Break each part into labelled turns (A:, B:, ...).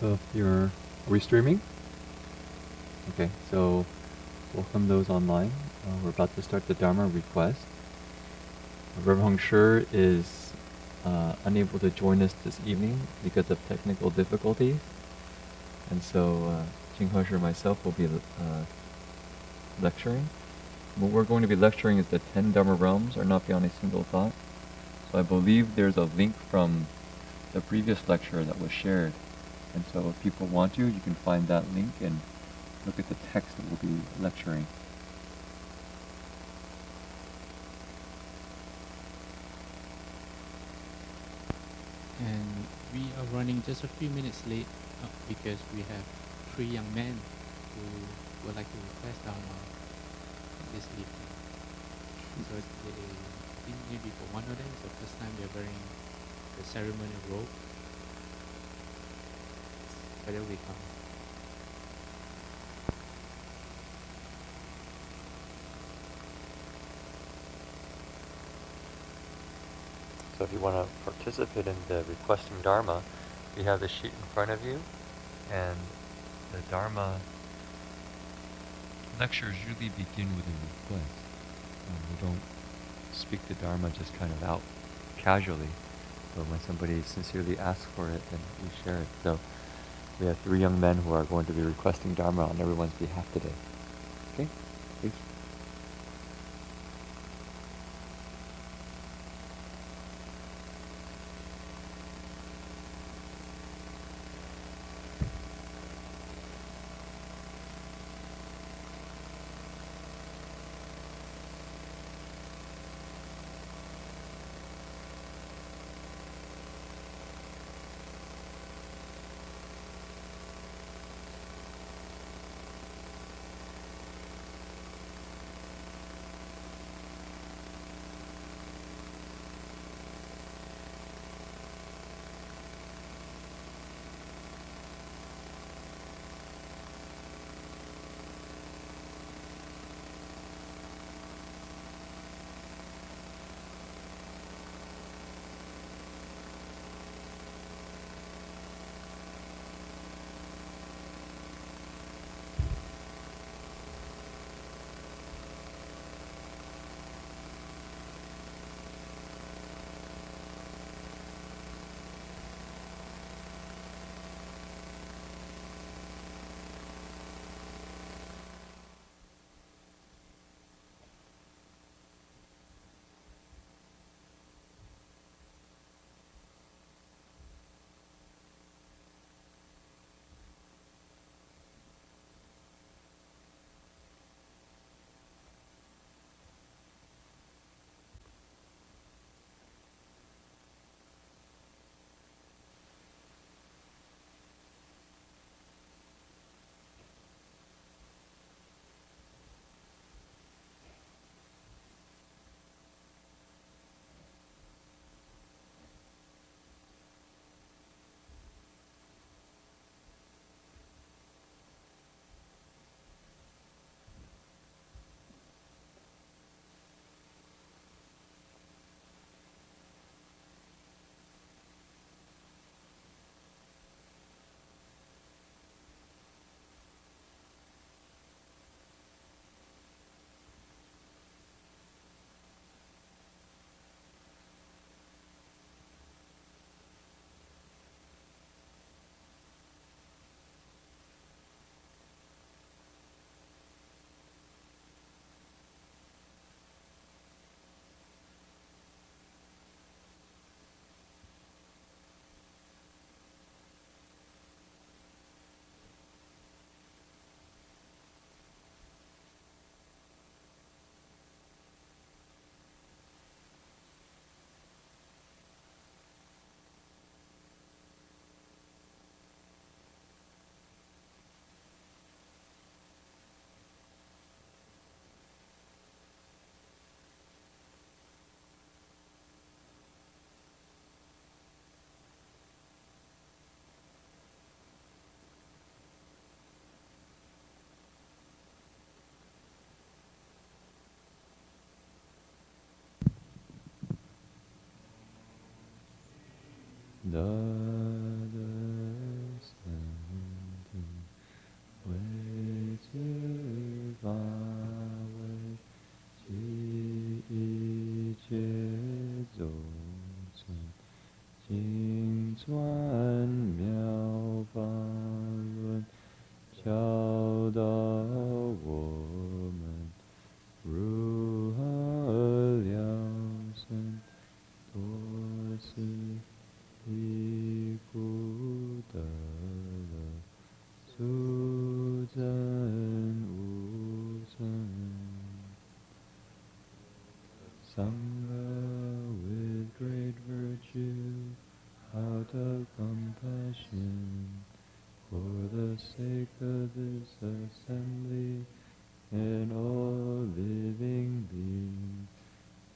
A: So if you're, are we streaming? Okay, so welcome those online. We're about to start the Dharma request. Reverend Heng Sure is unable to join us this evening because of technical difficulties. And so Jin-He and myself will be lecturing. What we're going to be lecturing is the 10 Dharma Realms are not beyond a single thought. So I believe there's a link from the previous lecture that was shared. And so if people want to, you can find that link and look at the text that we'll be lecturing.
B: And we are running just a few minutes late because we have 3 young men who would like to request Dharma this evening. So I think maybe for one of them, it's the first time they're wearing the ceremonial robe. Whether we come.
A: So if you want to participate in the requesting Dharma, you have the sheet in front of you, and the Dharma lectures usually begin with a request. We don't speak the Dharma just kind of out casually, but when somebody sincerely asks for it, then we share it. So we have 3 young men who are going to be requesting Dharma on everyone's behalf today. Okay, please. 的我们如何了生多次已故的了速增无损。Sangha with great virtue, out of compassion, for the sake of this assembly and all living beings,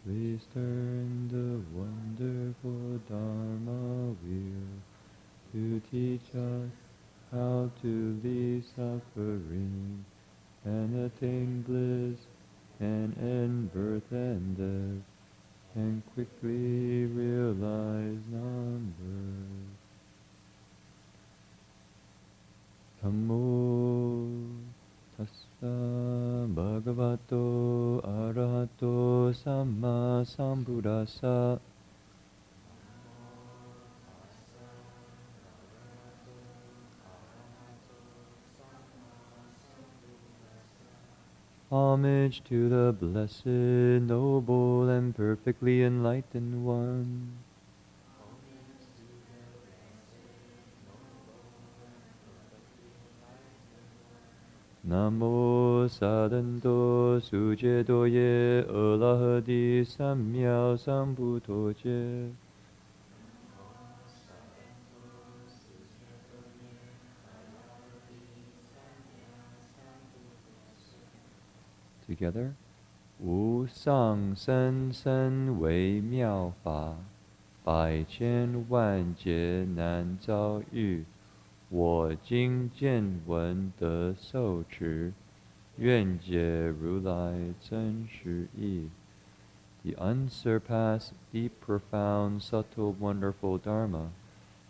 A: please turn the wonderful Dharma wheel to teach us how to leave suffering and attain bliss and end birth and death, and quickly realize non-birth. Namo tassa bhagavato arahato samma sambuddhassa. Homage to the blessed, noble, and perfectly enlightened one. Namo sadanto sujedo ye alahadi samyao sambuddho je. Together. 无上甚深微妙法，百千万劫难遭遇。我今见闻得受持，愿解如来真实义。The unsurpassed, deep, profound, subtle, wonderful Dharma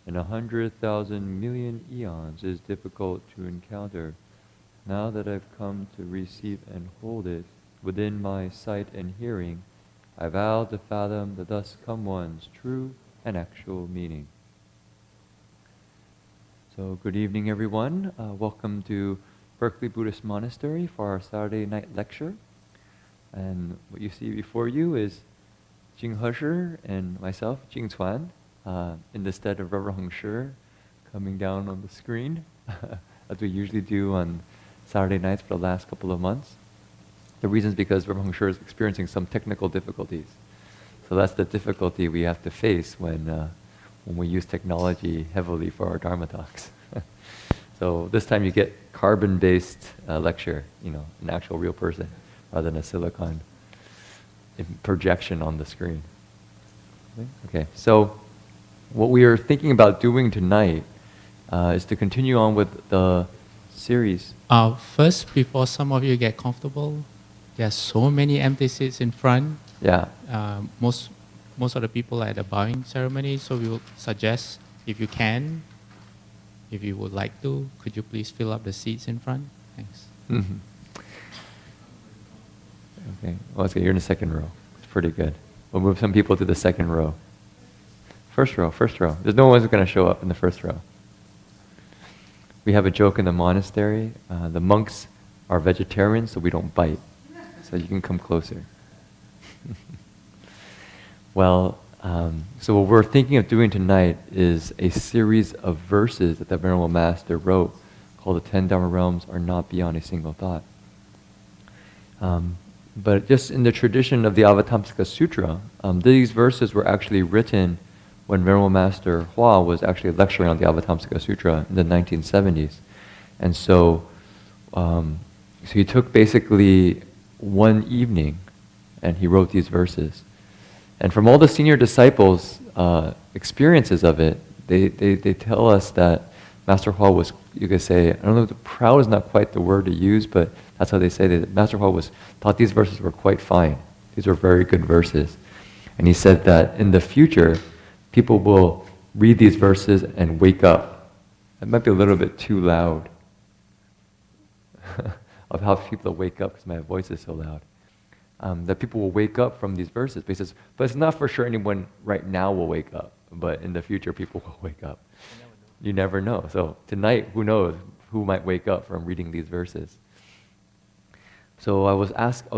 A: in 100,000 million eons is difficult to encounter. Now that I've come to receive and hold it within my sight and hearing, I vow to fathom the thus come one's true and actual meaning. So good evening, everyone. Welcome to Berkeley Buddhist Monastery for our Saturday night lecture. And what you see before you is Jin-He and myself, Jin-Chuan, in the stead of Reverend Heng Sure, coming down on the screen, as we usually do on Saturday nights for the last couple of months. The reason is because Reverend Heng Sure is experiencing some technical difficulties. So that's the difficulty we have to face when we use technology heavily for our Dharma talks. So this time you get carbon-based lecture, an actual real person, rather than a silicon projection on the screen. Okay, so what we are thinking about doing tonight is to continue on with the series.
B: First, before some of you get comfortable, there are so many empty seats in front.
A: Yeah.
B: Most of the people are at the bowing ceremony, so we will suggest, if you can, if you would like to, could you please fill up the seats in front? Thanks.
A: Mm-hmm. Okay, well, you're in the second row. It's pretty good. We'll move some people to the second row. First row. There's no one who's going to show up in the first row. We have a joke in the monastery. The monks are vegetarians, so we don't bite. So you can come closer. Well, so what we're thinking of doing tonight is a series of verses that the Venerable Master wrote called the Ten Dharma Realms are not beyond a single thought. But just in the tradition of the Avatamsaka Sutra, these verses were actually written when Venerable Master Hua was actually lecturing on the Avatamsaka Sutra in the 1970s. And so he took basically one evening and he wrote these verses. And from all the senior disciples' experiences of it, they tell us that Master Hua was, you could say, I don't know, proud is not quite the word to use, but that's how they say that Master Hua thought these verses were quite fine. These were very good verses. And he said that in the future, people will read these verses and wake up. It might be a little bit too loud of how people wake up because my voice is so loud. That people will wake up from these verses. But he says, but it's not for sure anyone right now will wake up, but in the future people will wake up. You never know. So tonight, who knows who might wake up from reading these verses. So I was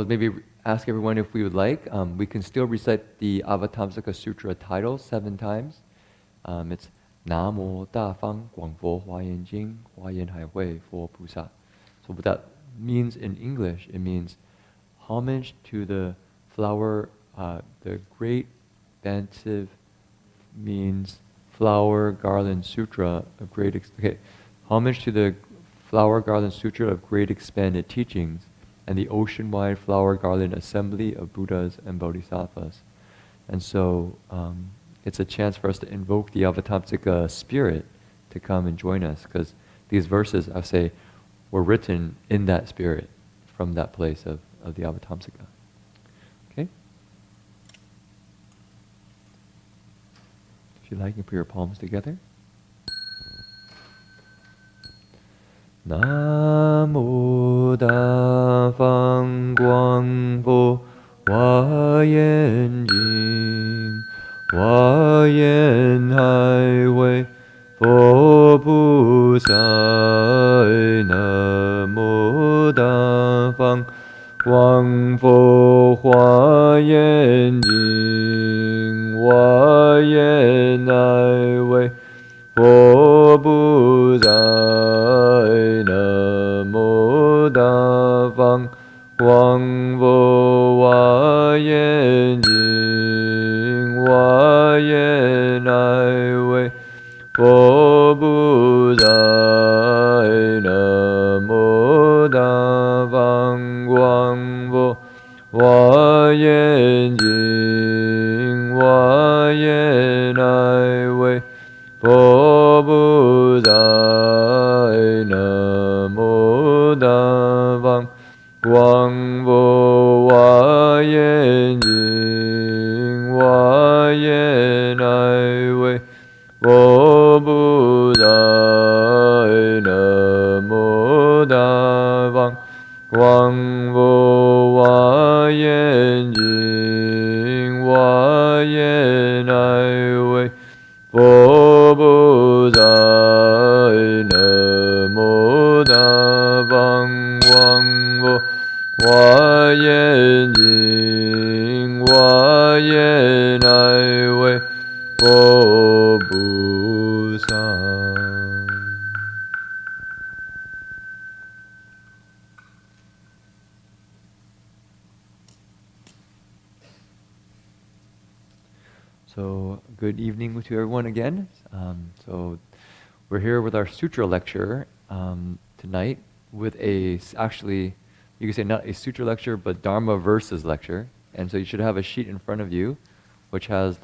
A: maybe ask everyone if we would like. We can still recite the Avatamsaka Sutra title 7 times. It's Namo Da Fang Guang Fo Hua Yan Jing Hua Yan Hai Hui Fo Pusa. So what that means in English, it means homage to the flower, the great expansive means flower garland sutra of homage to the flower garland sutra of great expanded teachings and the ocean-wide flower garland assembly of Buddhas and Bodhisattvas. And so it's a chance for us to invoke the Avatamsaka spirit to come and join us, because these verses, I say, were written in that spirit from that place of the Avatamsaka. Okay? If you like, you can put your palms together. Namo Da Fang Guang Fo Hua Yan Jing Hua Yan Hai Wei Fo Pu Sai. Namo Da Fang Guang Fo Hua Yan Jing Hua Yan Hai Wei Fo Bu Zai. Namo Da Fang Guang Fo Hua Yan Jing Hua Yan Hai Wei Fo Bu Zai. Namo Da Fang Guang Fo Hua Yan Jing Hua Yan Hai Wei Fo Bu Zai. Namo Da Fang Guang Fo Hua Yan Jing Hua Yan Hai Wei Fo Bu Zai. Namo Da Fang Guang Fo Hua Yan Jing Hua Yan Hai Wei Fo Bu Zai. Namo Da Fang Guang Fo Hua Yan Jing Hua Yan Hai Wei Fo Bu Zai. So, good evening to everyone again. So, we're here with our sutra lecture tonight with actually, you can say not a sutra lecture, but Dharma verses lecture. And so you should have a sheet in front of you, which says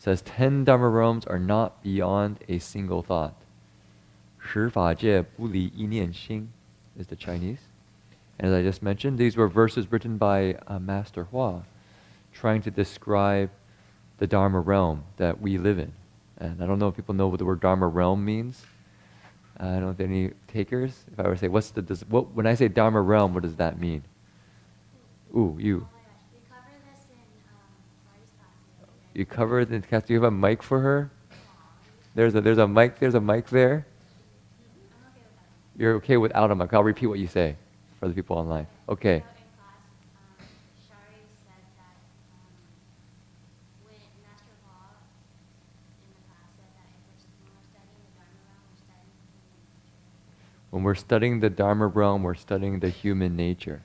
A: 10 Dharma realms are not beyond a single thought. 十法界不离一念心 is the Chinese. And as I just mentioned, these were verses written by Master Hua, trying to describe the Dharma realm that we live in. And I don't know if people know what the word Dharma realm means. I don't know if any takers. If I were to say, when I say Dharma realm, what does that mean? Ooh, you.
C: Oh my gosh, we covered this in Marty's class the other day.
A: You covered it. Do you have a mic for her? There's a mic there.
C: I'm okay with that.
A: You're okay without a mic. I'll repeat what you say for the people online. Okay.
C: So in class, Shari said that when Master Hua in the class said that
A: When we're studying the Dharma realm, we're studying the human nature.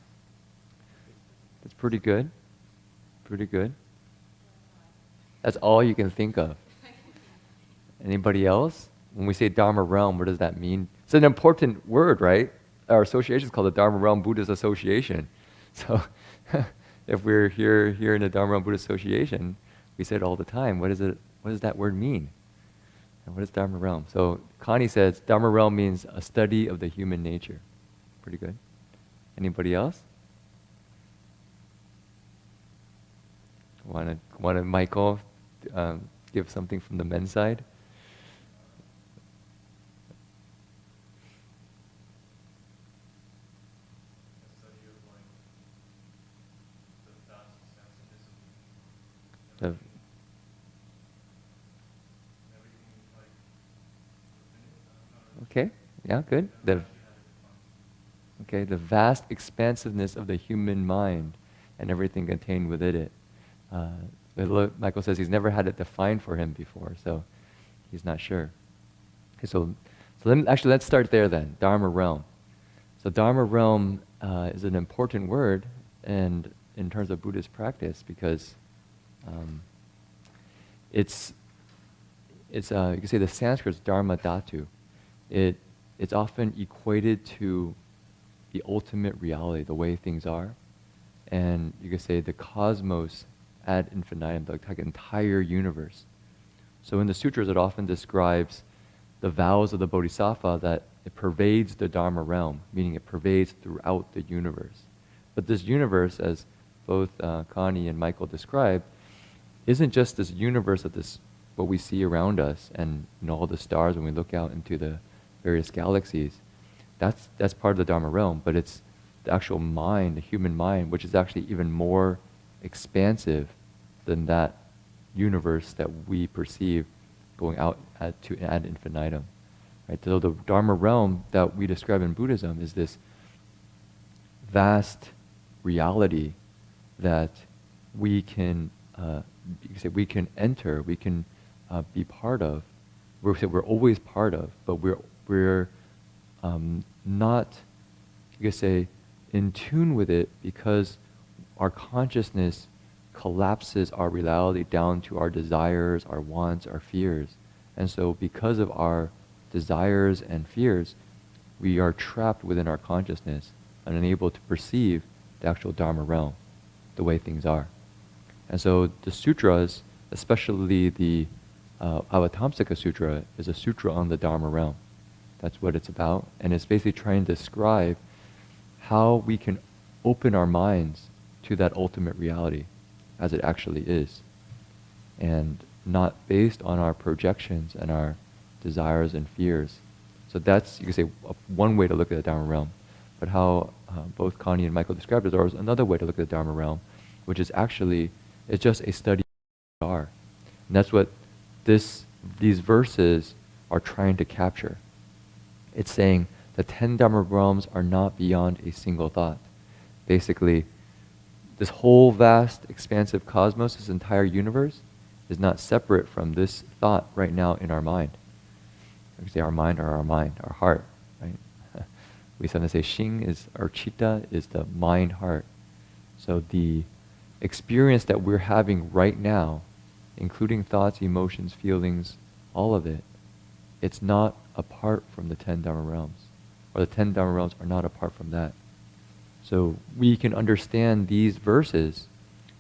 A: That's pretty good. Pretty good. That's all you can think of. Anybody else? When we say Dharma realm, what does that mean? It's an important word, right? Our association is called the Dharma Realm Buddhist Association. So if we're here in the Dharma Realm Buddhist Association, we say it all the time. What does that word mean? And what is Dharma Realm? So Connie says Dharma Realm means a study of the human nature. Pretty good. Anybody else? Want to Michael give something from the men's side? The Okay. Yeah, good. The vast expansiveness of the human mind and everything contained within it. Michael says he's never had it defined for him before, so he's not sure. Okay, let's start there then. Dharma realm. So Dharma realm is an important word, and in terms of Buddhist practice, because it's you can say the Sanskrit's Dharma Dhatu. It's often equated to the ultimate reality, the way things are, and you could say the cosmos ad infinitum, the entire universe. So in the sutras, it often describes the vows of the Bodhisattva that it pervades the Dharma realm, meaning it pervades throughout the universe. But this universe, as both Connie and Michael described, isn't just this universe of this what we see around us and all the stars when we look out into the various galaxies. That's part of the Dharma realm, but it's the actual mind, the human mind, which is actually even more expansive than that universe that we perceive going out to ad infinitum. Right? So the Dharma realm that we describe in Buddhism is this vast reality that we can, you can say, we can enter, we can be part of. We're always part of, but we're not, you could say, in tune with it because our consciousness collapses our reality down to our desires, our wants, our fears. And so because of our desires and fears, we are trapped within our consciousness and unable to perceive the actual Dharma realm, the way things are. And so the sutras, especially the Avatamsaka Sutra, is a sutra on the Dharma realm. That's what it's about. And it's basically trying to describe how we can open our minds to that ultimate reality as it actually is. And not based on our projections and our desires and fears. So that's, you could say, one way to look at the Dharma realm. But how both Connie and Michael described it, there was another way to look at the Dharma realm, which is actually, it's just a study of are. And that's what these verses are trying to capture. It's saying the 10 Dharma realms are not beyond a single thought. Basically, this whole vast, expansive cosmos, this entire universe, is not separate from this thought right now in our mind. We can say our mind, our heart, right? We sometimes say Xing is, or Chitta is the mind, heart. So the experience that we're having right now, including thoughts, emotions, feelings, all of it, it's not apart from the 10 Dharma realms. Or the 10 Dharma realms are not apart from that. So we can understand these verses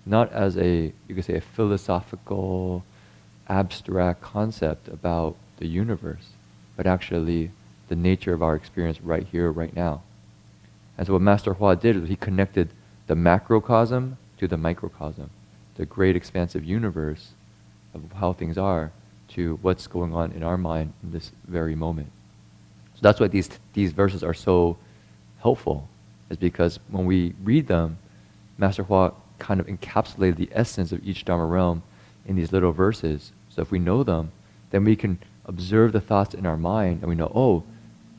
A: not as you could say, a philosophical, abstract concept about the universe, but actually the nature of our experience right here, right now. And so what Master Hua did was he connected the macrocosm to the microcosm, the great expansive universe of how things are, to what's going on in our mind in this very moment. So that's why these verses are so helpful, is because when we read them, Master Hua kind of encapsulated the essence of each Dharma realm in these little verses. So if we know them, then we can observe the thoughts in our mind and we know, oh,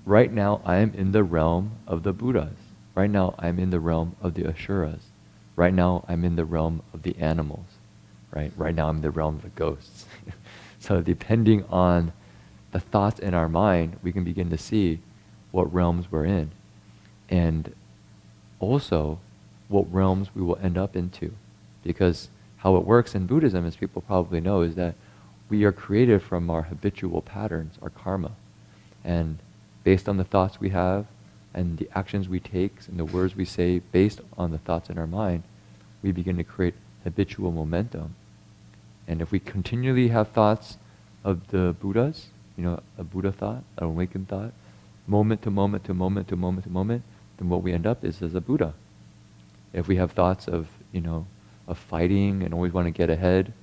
A: right now I am in the realm of the Buddhas. Right now I'm in the realm of the Asuras. Right now I'm in the realm of the animals. Right now I'm in the realm of the ghosts. So depending on the thoughts in our mind, we can begin to see what realms we're in. And also what realms we will end up into. Because how it works in Buddhism, as people probably know, is that we are created from our habitual patterns, our karma. And based on the thoughts we have and the actions we take and the words we say based on the thoughts in our mind, we begin to create habitual momentum. And if we continually have thoughts of the Buddhas, a Buddha thought, an awakened thought, moment to moment to moment to moment to moment, then what we end up is as a Buddha. If we have thoughts of fighting and always want to get ahead,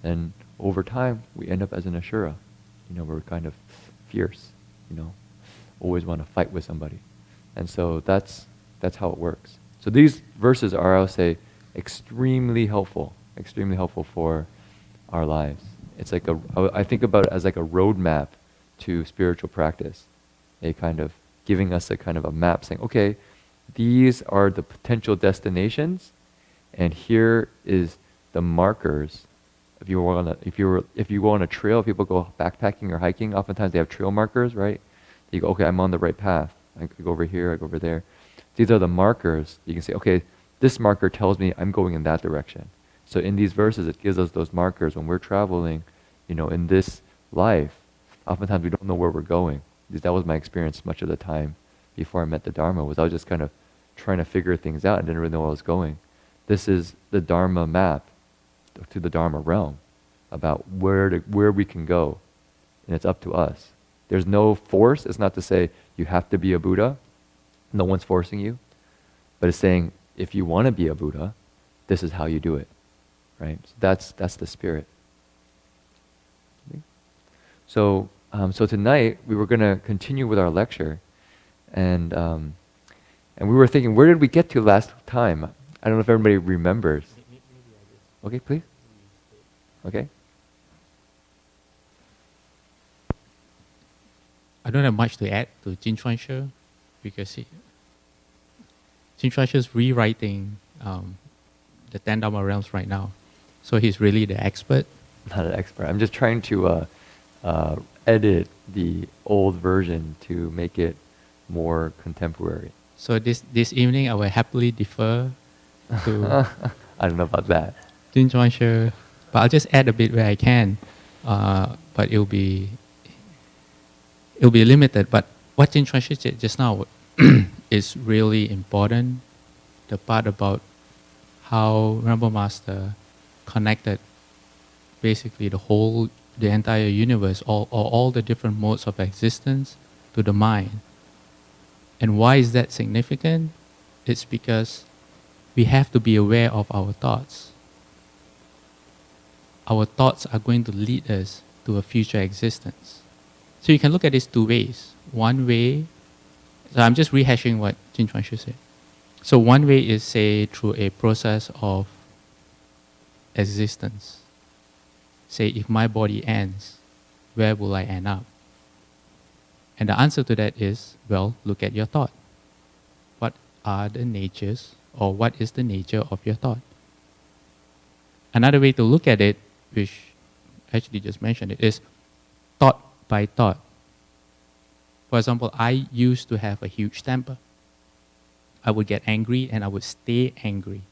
A: then over time we end up as an Ashura. We're kind of fierce, always want to fight with somebody. And so that's how it works. So these verses are, I would say, extremely helpful for our lives. It's like I think about it as like a roadmap to spiritual practice. a kind of giving us a kind of a map saying, okay, these are the potential destinations, and here is the markers. If you go on a trail, people go backpacking or hiking, oftentimes they have trail markers, right? You go, okay, I'm on the right path. I go over here, I go over there. These are the markers. You can say, okay, this marker tells me I'm going in that direction. So in these verses, it gives us those markers when we're traveling, in this life. Oftentimes we don't know where we're going. Because that was my experience much of the time before I met the Dharma, was I was just kind of trying to figure things out and didn't really know where I was going. This is the Dharma map to the Dharma realm about where we can go. And it's up to us. There's no force. It's not to say you have to be a Buddha. No one's forcing you. But it's saying, if you want to be a Buddha, this is how you do it. Right? So that's the spirit. So tonight we were going to continue with our lecture, and we were thinking, where did we get to last time? I don't know if everybody remembers. Okay, please. Okay.
B: I don't have much to add to Jin-Chuan because Jin-Chuan is rewriting the Ten Dharma Realms right now. So he's really the expert.
A: Not an expert. I'm just trying to edit the old version to make it more contemporary.
B: So this evening I will happily defer to
A: I don't know about that.
B: Jin-Chuan, but I'll just add a bit where I can. But it'll be limited. But what Jin-Chuan said just now is really important. The part about how Rinpoche Master connected basically the entire universe, all the different modes of existence to the mind. And why is that significant? It's because we have to be aware of our thoughts. Our thoughts are going to lead us to a future existence. So you can look at this two ways. One way, so I'm just rehashing what Jin-Chuan said. So one way is, say, through a process of existence. Say, if my body ends, where will I end up? And the answer to that is, well, look at your thought. What are the natures, or what is the nature of your thought? Another way to look at it, which I actually just mentioned it, is thought by thought. For example, I used to have a huge temper. I would get angry and I would stay angry.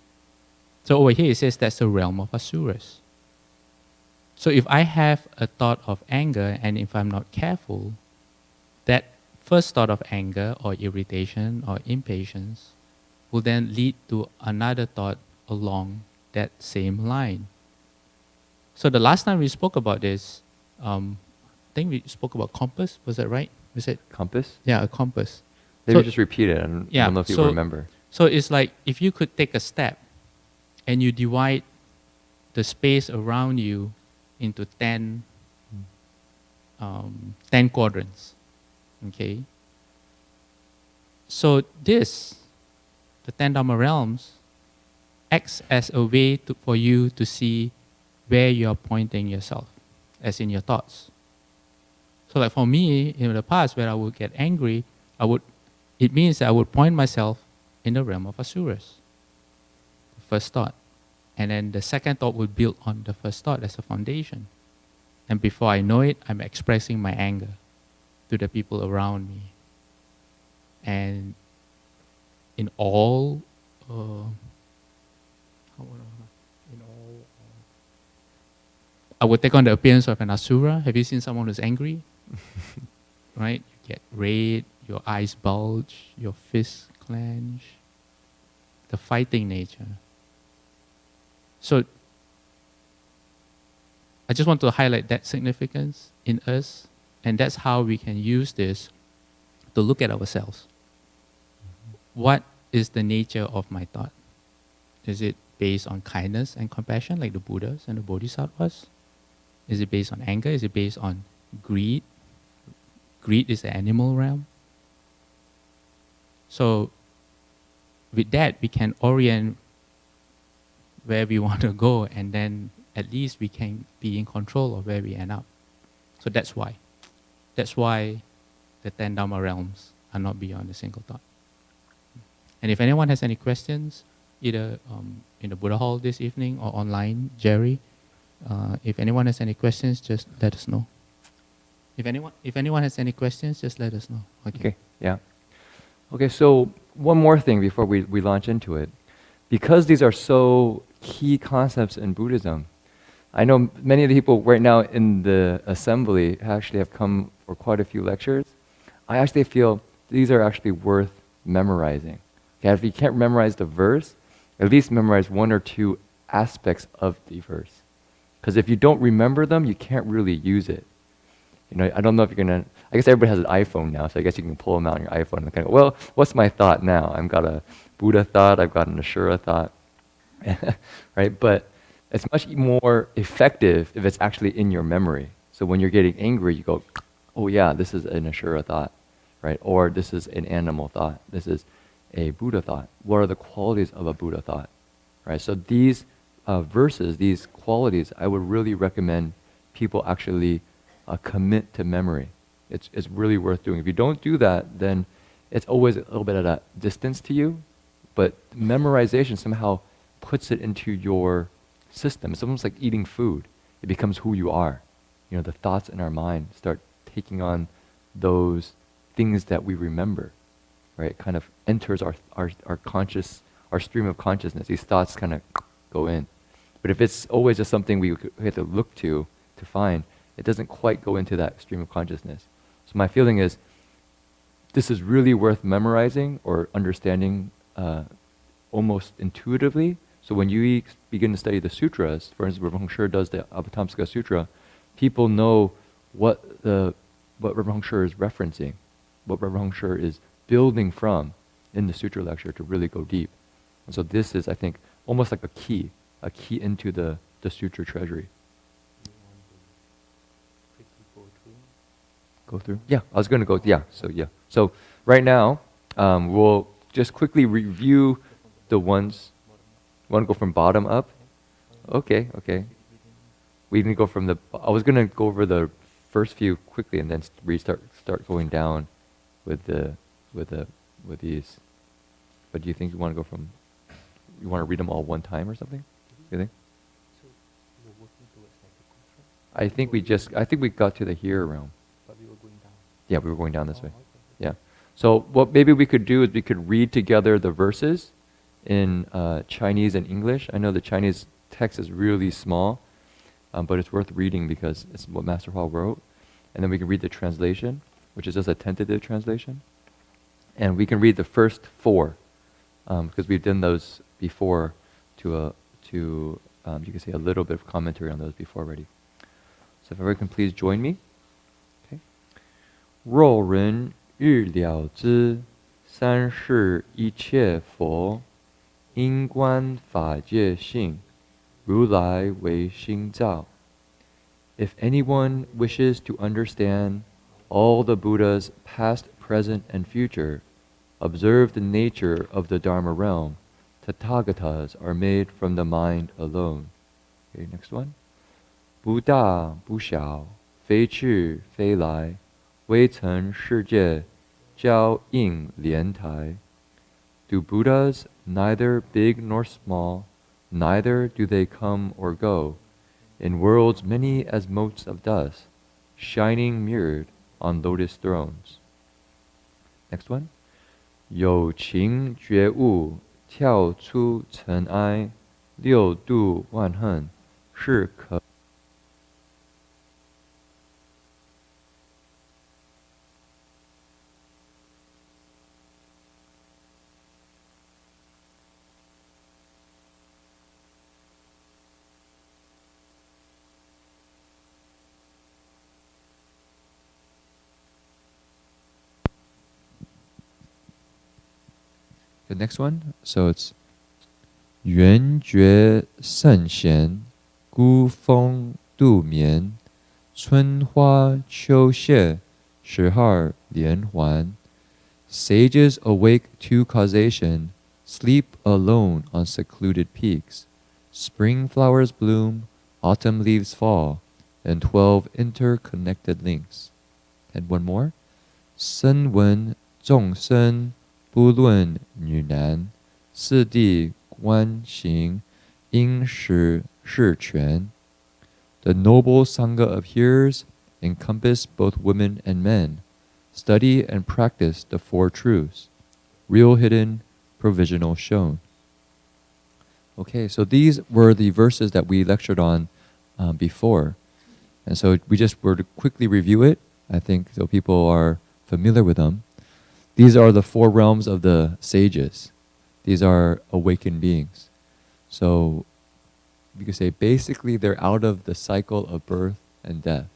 B: So over here it says that's the realm of asuras. So if I have a thought of anger, and if I'm not careful, that first thought of anger or irritation or impatience will then lead to another thought along that same line. So the last time we spoke about this, I think we spoke about compass, was that right? Was it
A: Compass?
B: Yeah, a compass.
A: Maybe
B: So-
A: just repeat it. I don't know if you remember.
B: So it's like if you could take a step and you divide the space around you into 10 quadrants, okay? So this, the 10 Dharma Realms, acts as a way for you to see where you are pointing yourself, as in your thoughts. So like for me, in the past, where I would get angry, it means that I would point myself in the realm of asuras. First thought. And then the second thought would build on the first thought as a foundation. And before I know it, I'm expressing my anger to the people around me. And in all, I would take on the appearance of an asura. Have you seen someone who's angry? Right? You get red, your eyes bulge, your fists clench. The fighting nature. So I just want to highlight that significance in us, and that's how we can use this to look at ourselves. What is the nature of my thought? Is it based on kindness and compassion like the Buddhas and the Bodhisattvas? Is it based on anger? Is it based on greed? Greed is the animal realm. So with that, we can orient where we want to go, and then at least we can be in control of where we end up. So that's why. That's why the 10 Dharma Realms are not beyond a single thought. And if anyone has any questions, either in the Buddha Hall this evening or online, Jerry, if anyone has any questions, just let us know. If anyone has any questions, just let us know.
A: Okay, yeah. Okay, so one more thing before we launch into it. Because these are so key concepts in Buddhism, I know many of the people right now in the assembly actually have come for quite a few lectures. I actually feel these are actually worth memorizing. Okay, if you can't memorize the verse, at least memorize one or two aspects of the verse. Because if you don't remember them, you can't really use it. You know, I don't know if you're gonna, I guess everybody has an iPhone now, so I guess you can pull them out on your iPhone and kind of go, well, what's my thought now? I've got a Buddha thought, I've got an Ashura thought, right? But it's much more effective if it's actually in your memory. So when you're getting angry, you go, oh yeah, this is an Ashura thought, right? Or this is an animal thought. This is a Buddha thought. What are the qualities of a Buddha thought, right? So these verses, these qualities, I would really recommend people actually commit to memory. It's really worth doing. If you don't do that, then it's always a little bit at a distance to you, but memorization somehow puts it into your system. It's almost like eating food. It becomes who you are. You know, the thoughts in our mind start taking on those things that we remember, right? It kind of enters our stream of consciousness. These thoughts kind of go in. But if it's always just something we have to look to find, it doesn't quite go into that stream of consciousness. So my feeling is, this is really worth memorizing or understanding almost intuitively. So when you begin to study the sutras, for instance, Heng Sure does the Avatamsaka Sutra, people know what Heng Sure is referencing, what Heng Sure is building from in the sutra lecture to really go deep. And so this is, I think, almost like a key into the sutra treasury. Go through? Yeah, I was going to go, yeah. So right now, we'll just quickly review the ones. Want to go from bottom up? Okay. We can go from I was going to go over the first few quickly and then start going down with these. But do you think you want to you want to read them all one time or something? You think? I think we got to the here realm.
B: But we were going down.
A: Yeah, we were going down this way. Yeah. So what maybe we could do is we could read together the verses in Chinese and English. I know the Chinese text is really small, but it's worth reading because it's what Master Hua wrote. And then we can read the translation, which is just a tentative translation. And we can read the first four, because we've done those before you can say a little bit of commentary on those before already. So if everyone can please join me. Okay. 若人欲了知三世一切佛因观法界性如来为心造 If anyone wishes to understand all the Buddhas past, present, and future, observe the nature of the Dharma realm. Tathagatas are made from the mind alone. Okay, next one. 不大不小，非去非来，微尘世界，交应莲台。Do Buddhas, neither big nor small, neither do they come or go, in worlds many as motes of dust, shining mirrored on lotus thrones. Next one. 有情觉悟，跳出尘埃，六度万恨，是可。The next one, so it's 圆觉圣贤，孤峰度眠，春花秋谢，12连环。Sages awake to causation, sleep alone on secluded peaks. Spring flowers bloom, autumn leaves fall, and 12 interconnected links. And one more. 身闻众生不论女男，四谛观行应实是权。The noble Sangha of hearers encompass both women and men. Study and practice the four truths, real hidden, provisional shown. Okay, so these were the verses that we lectured on before. And so we just were to quickly review it, I think, so people are familiar with them. These are the four realms of the sages. These are awakened beings. So you could say basically they're out of the cycle of birth and death,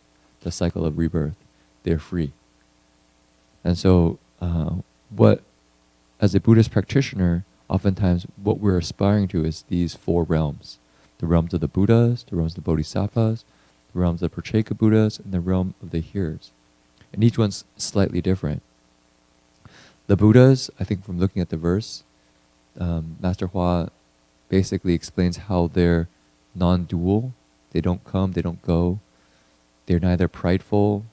A: the cycle of rebirth. They're free. And so what, as a Buddhist practitioner, oftentimes what we're aspiring to is these four realms. The realms of the Buddhas, the realms of the Bodhisattvas, the realms of the Pratyeka Buddhas, and the realm of the hearers. And each one's slightly different. The Buddhas, I think from looking at the verse, Master Hua basically explains how they're non-dual. They don't come, they don't go. They're neither prideful,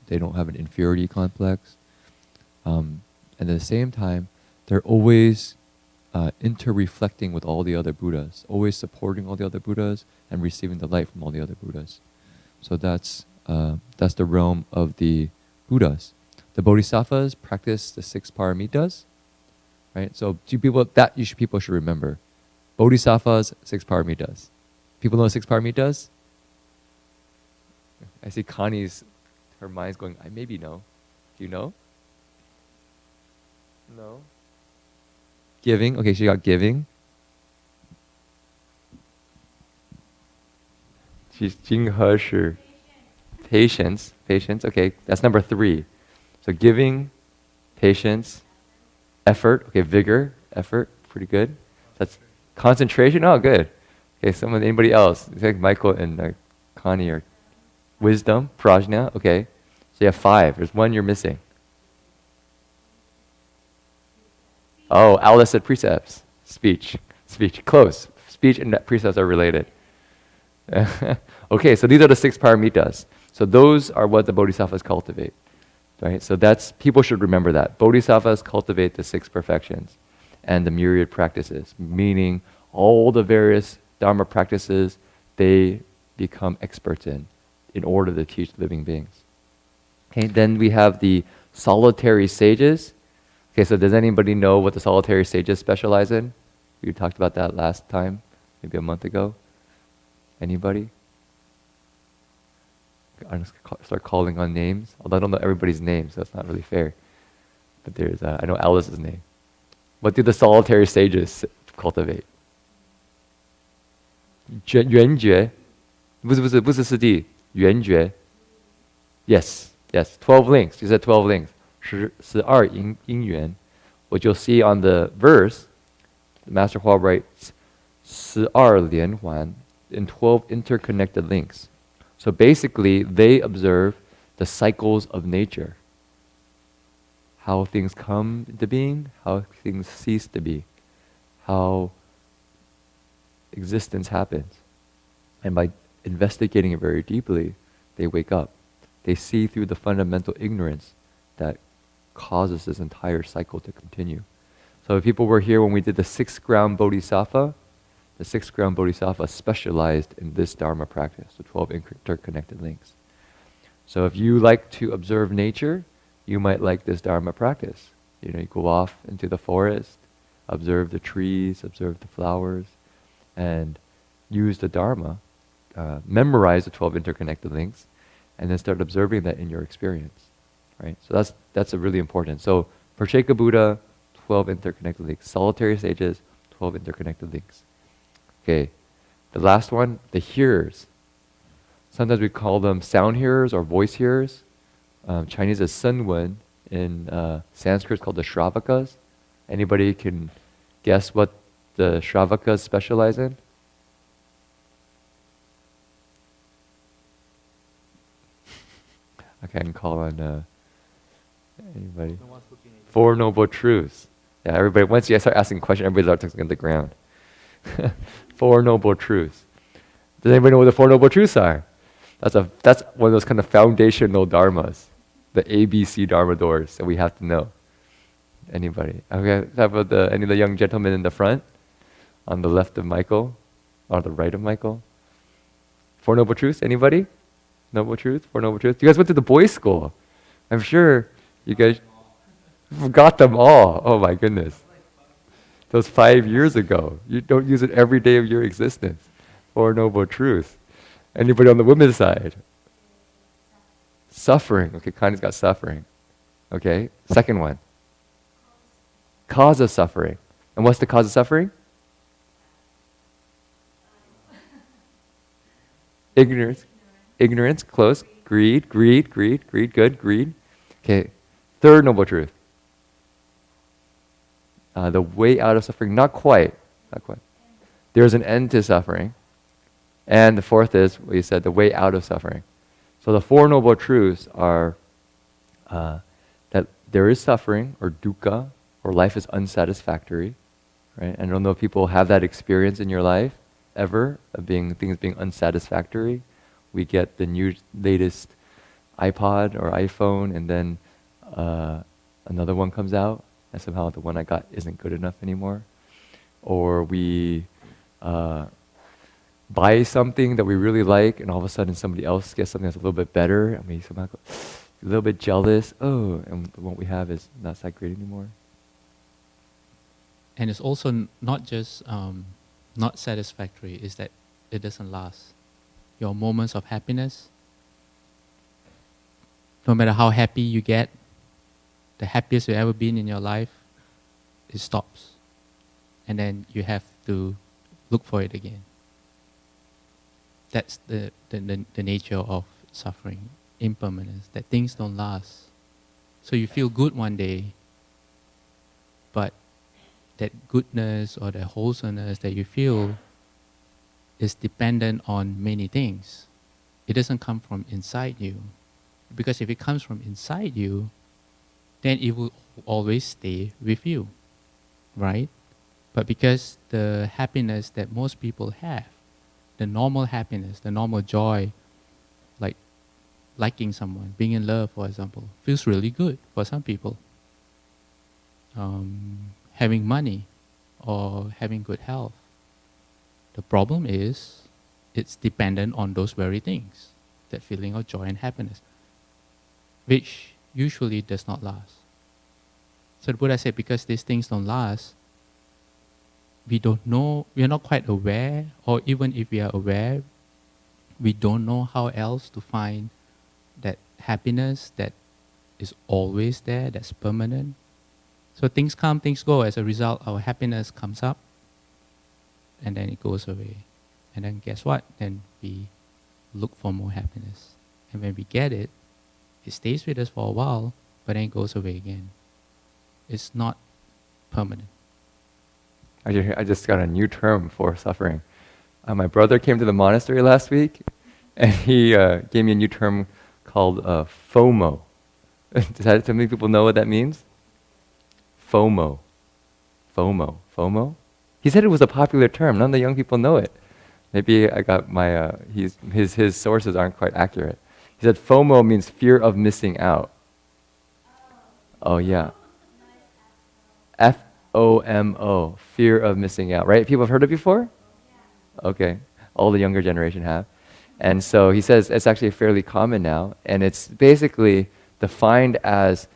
A: they don't have an inferiority complex. And at the same time, they're always inter-reflecting with all the other Buddhas, always supporting all the other Buddhas and receiving the light from all the other Buddhas. So that's the realm of the Buddhas. The Bodhisattvas practice the 6 paramitas, right? So people should remember. Bodhisattvas, 6 paramitas. People know 6 paramitas? I see her mind's going, I maybe know. Do you know? No. Giving, okay, she got giving. She's Jin-He Sure. Patience, okay, that's number 3. So giving, patience, effort, okay, vigor, effort, pretty good. That's concentration, oh, good. Okay, anybody else? I think Michael and Connie are wisdom, prajna, okay. So you have 5, there's 1 you're missing. Oh, Alice said precepts, speech, close. Speech and precepts are related. Okay, so these are the 6 paramitas. So those are what the bodhisattvas cultivate, right? So people should remember that. Bodhisattvas cultivate the 6 perfections and the myriad practices, meaning all the various Dharma practices they become experts in order to teach living beings. Okay, then we have the solitary sages. Okay, so does anybody know what the solitary sages specialize in? We talked about that last time, maybe a month ago. Anybody? I'm just going to start calling on names. Although I don't know everybody's name, so it's not really fair. But there's, I know Alice's name. What do the solitary sages cultivate? 圆觉. 不是四谛, 圆觉. Yes, 12 links. You said 12 links. 12因缘. What you'll see on the verse, the Master Hua writes 12连环 in 12 interconnected links. So basically, they observe the cycles of nature. How things come into being, how things cease to be, how existence happens. And by investigating it very deeply, they wake up. They see through the fundamental ignorance that causes this entire cycle to continue. So if people were here when we did the 6th ground bodhisattva, the 6th ground bodhisattva specialized in this Dharma practice, the 12 interconnected links. So if you like to observe nature, you might like this Dharma practice. You go off into the forest, observe the trees, observe the flowers, and use the Dharma, memorize the 12 interconnected links, and then start observing that in your experience. Right? So that's a really important. So Pratyeka Buddha, 12 interconnected links. Solitary sages, 12 interconnected links. Okay, the last one, the hearers. Sometimes we call them sound hearers or voice hearers. Chinese is senwen. In Sanskrit, it's called the Shravakas. Anybody can guess what the Shravakas specialize in? Okay, I can call on anybody. Four Noble Truths. Yeah, everybody, once you start asking questions, everybody starts looking at the ground. 4 Noble Truths. Does anybody know what the 4 Noble Truths are? That's one of those kind of foundational dharmas. The ABC Dharma doors that we have to know. Anybody? Okay, how about any of the young gentlemen in the front? On the left of Michael? Or the right of Michael? Four Noble Truths, anybody? Noble Truth? Four Noble Truths? You guys went to the boys' school. I'm sure you guys forgot them all. Oh my goodness. That was 5 years ago. You don't use it every day of your existence. Four Noble Truths. Anybody on the women's side? Suffering. Okay, Connie's got suffering. Okay, second one. Cause of suffering. And what's the cause of suffering? Ignorance. Ignorance, close. Greed, good, greed. Okay, third Noble Truth. The way out of suffering, not quite. There's an end to suffering. And the fourth is, what you said, the way out of suffering. So the Four Noble Truths are that there is suffering, or dukkha, or life is unsatisfactory, right? And I don't know if people have that experience in your life ever, of things being unsatisfactory. We get the new latest iPod or iPhone, and then another one comes out, and somehow the one I got isn't good enough anymore. Or we buy something that we really like, and all of a sudden somebody else gets something that's a little bit better, and we somehow go a little bit jealous. Oh, and the one we have is not that great anymore.
B: And it's also not just not satisfactory, is that it doesn't last. Your moments of happiness, no matter how happy you get, the happiest you've ever been in your life, it stops. And then you have to look for it again. That's the nature of suffering, impermanence, that things don't last. So you feel good one day, but that goodness or the wholesomeness that you feel is dependent on many things. It doesn't come from inside you. Because if it comes from inside you, then it will always stay with you, right? But because the happiness that most people have, the normal happiness, the normal joy, like liking someone, being in love, for example, feels really good for some people. Having money or having good health. The problem is it's dependent on those very things, that feeling of joy and happiness, which usually does not last. So the Buddha said, because these things don't last, we don't know, we are not quite aware, or even if we are aware, we don't know how else to find that happiness that is always there, that's permanent. So things come, things go. As a result, our happiness comes up, and then it goes away. And then guess what? Then we look for more happiness. And when we get it, it stays with us for a while, but then it goes away again. It's not permanent.
A: I just got a new term for suffering. My brother came to the monastery last week, and he gave me a new term called FOMO. Does many people know what that means? FOMO. He said it was a popular term. None of the young people know it. Maybe I got my his sources aren't quite accurate. He said FOMO means fear of missing out. Oh yeah. FOMO, fear of missing out, right? People have heard it before? Okay, all the younger generation have. And so he says it's actually fairly common now, and it's basically defined as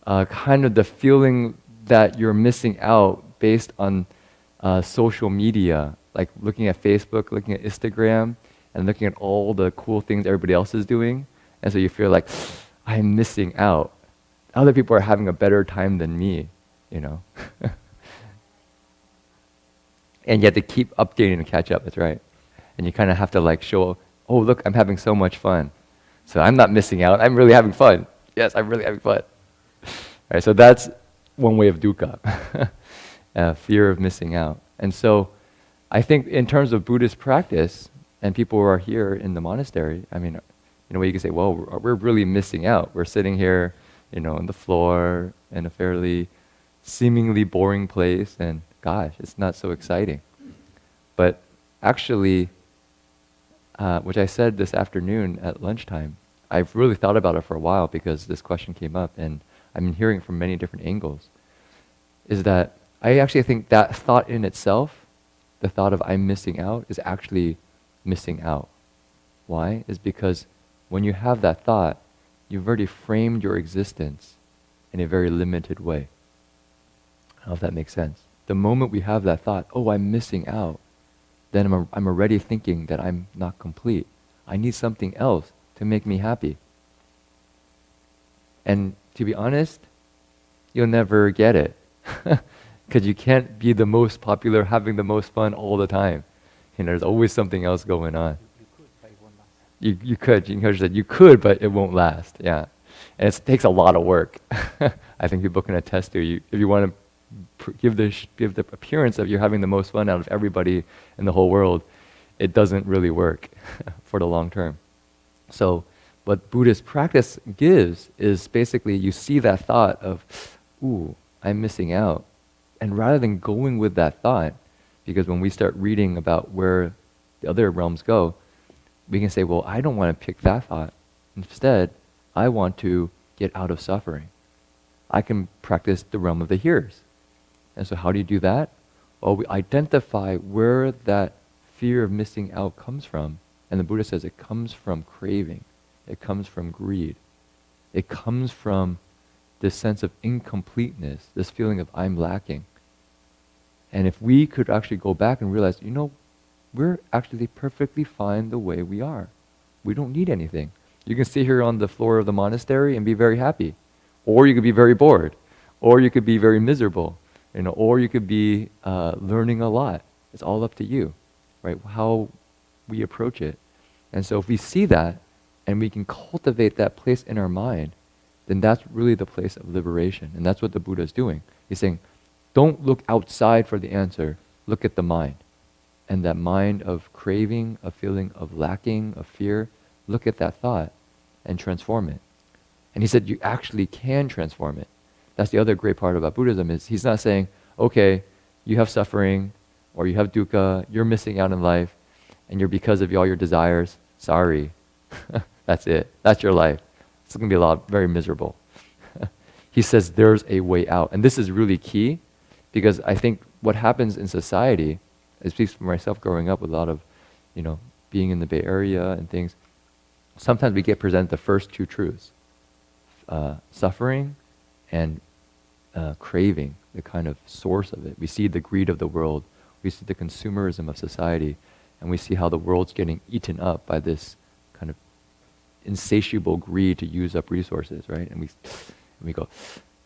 A: kind of the feeling that you're missing out based on social media, like looking at Facebook, looking at Instagram, and looking at all the cool things everybody else is doing. And so you feel like, I'm missing out. Other people are having a better time than me, you know. And you have to keep updating to catch up, that's right. And you kind of have to like show, oh look, I'm having so much fun. So I'm not missing out, I'm really having fun. Yes, I'm really having fun. All right, so that's one way of dukkha, fear of missing out. And so I think in terms of Buddhist practice, and people who are here in the monastery, I mean, in a way you can say, well, we're really missing out. We're sitting here, you know, on the floor in a fairly seemingly boring place, and gosh, it's not so exciting. But actually, which I said this afternoon at lunchtime, I've really thought about it for a while because this question came up, and I've been hearing it from many different angles, is that I actually think that thought in itself, the thought of I'm missing out, is actually missing out. Why? Is because when you have that thought, you've already framed your existence in a very limited way. I don't know if that makes sense. The moment we have that thought, oh, I'm missing out, then I'm already thinking that I'm not complete. I need something else to make me happy. And to be honest, you'll never get it. Because you can't be the most popular, having the most fun all the time. There's always something else going on. You could, but it won't last. Yeah, and it takes a lot of work. I think people can attest to you. If you want to give the appearance of you're having the most fun out of everybody in the whole world, it doesn't really work for the long term. So, what Buddhist practice gives is basically you see that thought of, ooh, I'm missing out, and rather than going with that thought, because when we start reading about where the other realms go, we can say, well, I don't want to pick that thought. Instead, I want to get out of suffering. I can practice the realm of the hearers. And so how do you do that? Well, we identify where that fear of missing out comes from. And the Buddha says it comes from craving. It comes from greed. It comes from this sense of incompleteness, this feeling of I'm lacking. And if we could actually go back and realize, we're actually perfectly fine the way we are. We don't need anything. You can sit here on the floor of the monastery and be very happy. Or you could be very bored. Or you could be very miserable. Or you could be learning a lot. It's all up to you, right? How we approach it. And so if we see that, and we can cultivate that place in our mind, then that's really the place of liberation. And that's what the Buddha is doing. He's saying, don't look outside for the answer. Look at the mind. And that mind of craving, a feeling of lacking, of fear, look at that thought and transform it. And he said you actually can transform it. That's the other great part about Buddhism, is he's not saying, okay, you have suffering or you have dukkha, you're missing out in life, and you're because of all your desires, sorry. That's it. That's your life. It's going to be very miserable. He says there's a way out. And this is really key, because I think what happens in society, I speak for myself growing up with a lot of, being in the Bay Area and things, sometimes we get presented the first two truths, suffering and craving, the kind of source of it. We see the greed of the world, we see the consumerism of society, and we see how the world's getting eaten up by this kind of insatiable greed to use up resources, right? And we go,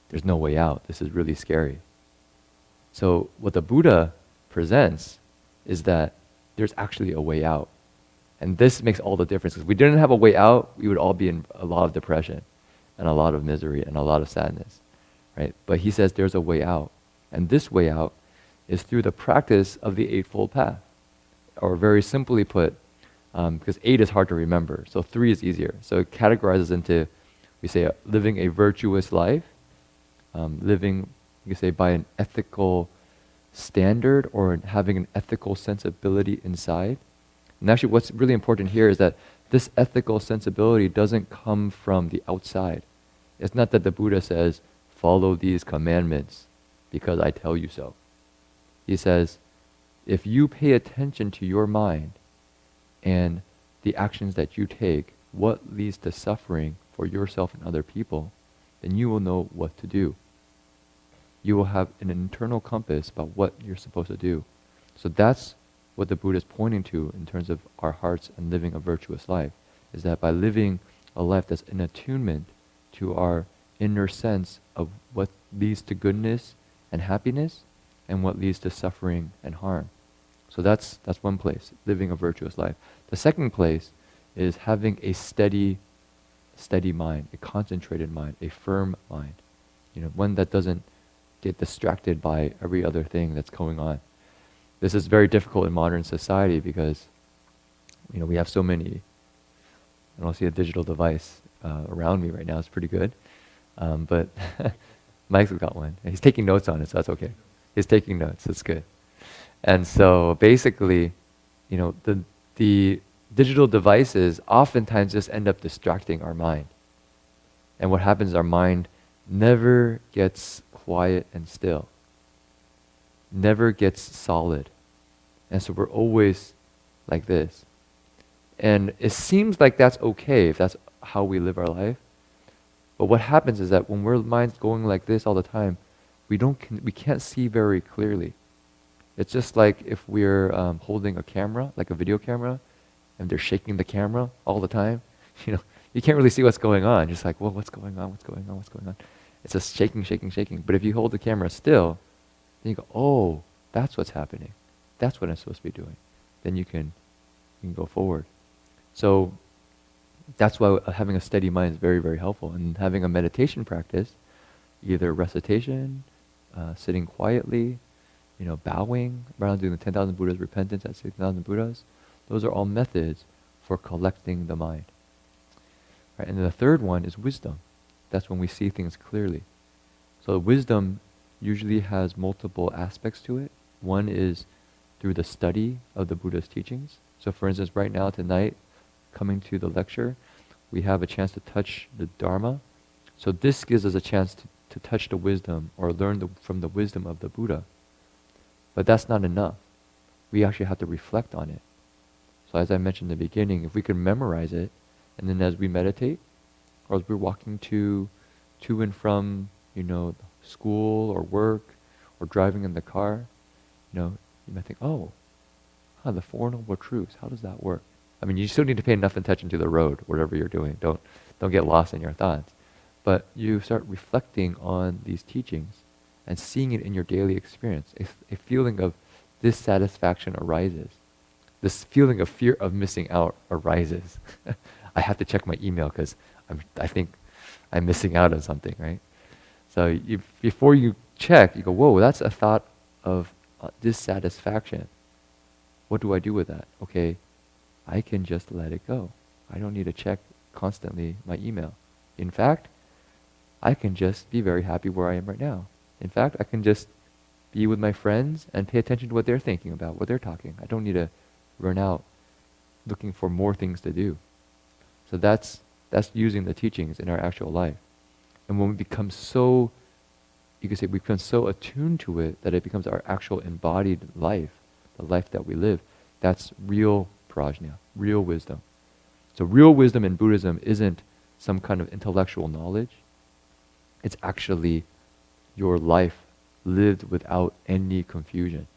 A: there's no way out. This is really scary. So what the Buddha presents is that there's actually a way out. And this makes all the difference. If we didn't have a way out, we would all be in a lot of depression and a lot of misery and a lot of sadness, right? But he says there's a way out. And this way out is through the practice of the Eightfold Path. Or very simply put, because 8 is hard to remember, so 3 is easier. So it categorizes into, we say, living a virtuous life, living, you can say, by an ethical standard or having an ethical sensibility inside. And actually what's really important here is that this ethical sensibility doesn't come from the outside. It's not that the Buddha says, follow these commandments because I tell you so. He says, if you pay attention to your mind and the actions that you take, what leads to suffering for yourself and other people, then you will know what to do. You will have an internal compass about what you're supposed to do. So that's what the Buddha is pointing to in terms of our hearts and living a virtuous life, is that by living a life that's in attunement to our inner sense of what leads to goodness and happiness and what leads to suffering and harm. So that's one place, living a virtuous life. The second place is having a steady mind, a concentrated mind, a firm mind. One that doesn't get distracted by every other thing that's going on. This is very difficult in modern society because, we have so many. I don't see a digital device around me right now. It's pretty good, but Mike's got one. He's taking notes on it, so that's okay. He's taking notes. It's good. And so basically, the digital devices oftentimes just end up distracting our mind. And what happens is our mind never gets quiet and still, never gets solid. And so we're always like this. And it seems like that's okay if that's how we live our life. But what happens is that when our mind's going like this all the time, we can't see very clearly. It's just like if we're holding a camera, like a video camera, and they're shaking the camera all the time. You can't really see what's going on. You're just like, well, what's going on? What's going on? What's going on? It's just shaking, shaking, shaking. But if you hold the camera still, then you go, oh, that's what's happening. That's what I'm supposed to be doing. Then you can go forward. So that's why having a steady mind is very, very helpful. And having a meditation practice, either recitation, sitting quietly, bowing, rather than doing the 10,000 Buddhas, repentance at 6,000 Buddhas, those are all methods for collecting the mind. Right? And then the third one is wisdom. That's when we see things clearly. So wisdom usually has multiple aspects to it. One is through the study of the Buddha's teachings. So for instance, right now, tonight, coming to the lecture, we have a chance to touch the Dharma. So this gives us a chance to touch the wisdom or learn from the wisdom of the Buddha. But that's not enough. We actually have to reflect on it. So as I mentioned in the beginning, if we can memorize it, and then as we meditate, or as we're walking to and from, school or work, or driving in the car, you might think, the Four Noble Truths, how does that work? I mean, you still need to pay enough attention to the road, whatever you're doing. Don't get lost in your thoughts. But you start reflecting on these teachings and seeing it in your daily experience. A feeling of dissatisfaction arises. This feeling of fear of missing out arises. I have to check my email because I think I'm missing out on something, right? So before you check, you go, whoa, that's a thought of dissatisfaction. What do I do with that? Okay, I can just let it go. I don't need to check constantly my email. In fact, I can just be very happy where I am right now. In fact, I can just be with my friends and pay attention to what they're thinking about, what they're talking. I don't need to run out looking for more things to do. So that's using the teachings in our actual life. And when we become so, you could say we become so attuned to it that it becomes our actual embodied life, the life that we live, that's real prajna, real wisdom. So real wisdom in Buddhism isn't some kind of intellectual knowledge. It's actually your life lived without any confusion.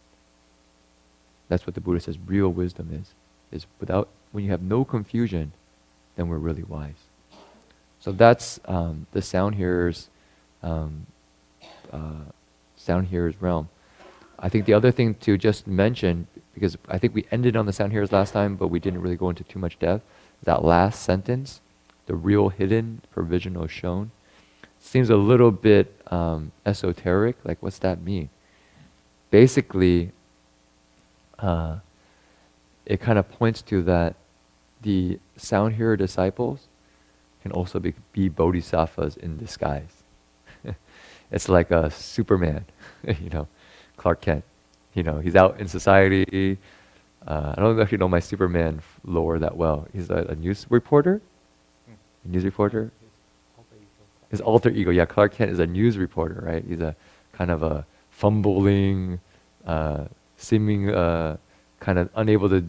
A: That's what the Buddha says real wisdom is without, when you have no confusion, then we're really wise. So that's the sound hearer's realm. I think the other thing to just mention, because I think we ended on the sound hearers last time, but we didn't really go into too much depth, that last sentence, the real hidden, provisional shown, seems a little bit esoteric. Like, what's that mean? Basically, it kind of points to that the sound hearer disciples can also be bodhisattvas in disguise. It's like a Superman, Clark Kent. He's out in society. I don't actually know my Superman lore that well. He's a news reporter. A news reporter. His alter ego. Yeah, Clark Kent is a news reporter, right? He's a kind of a fumbling, seeming kind of unable to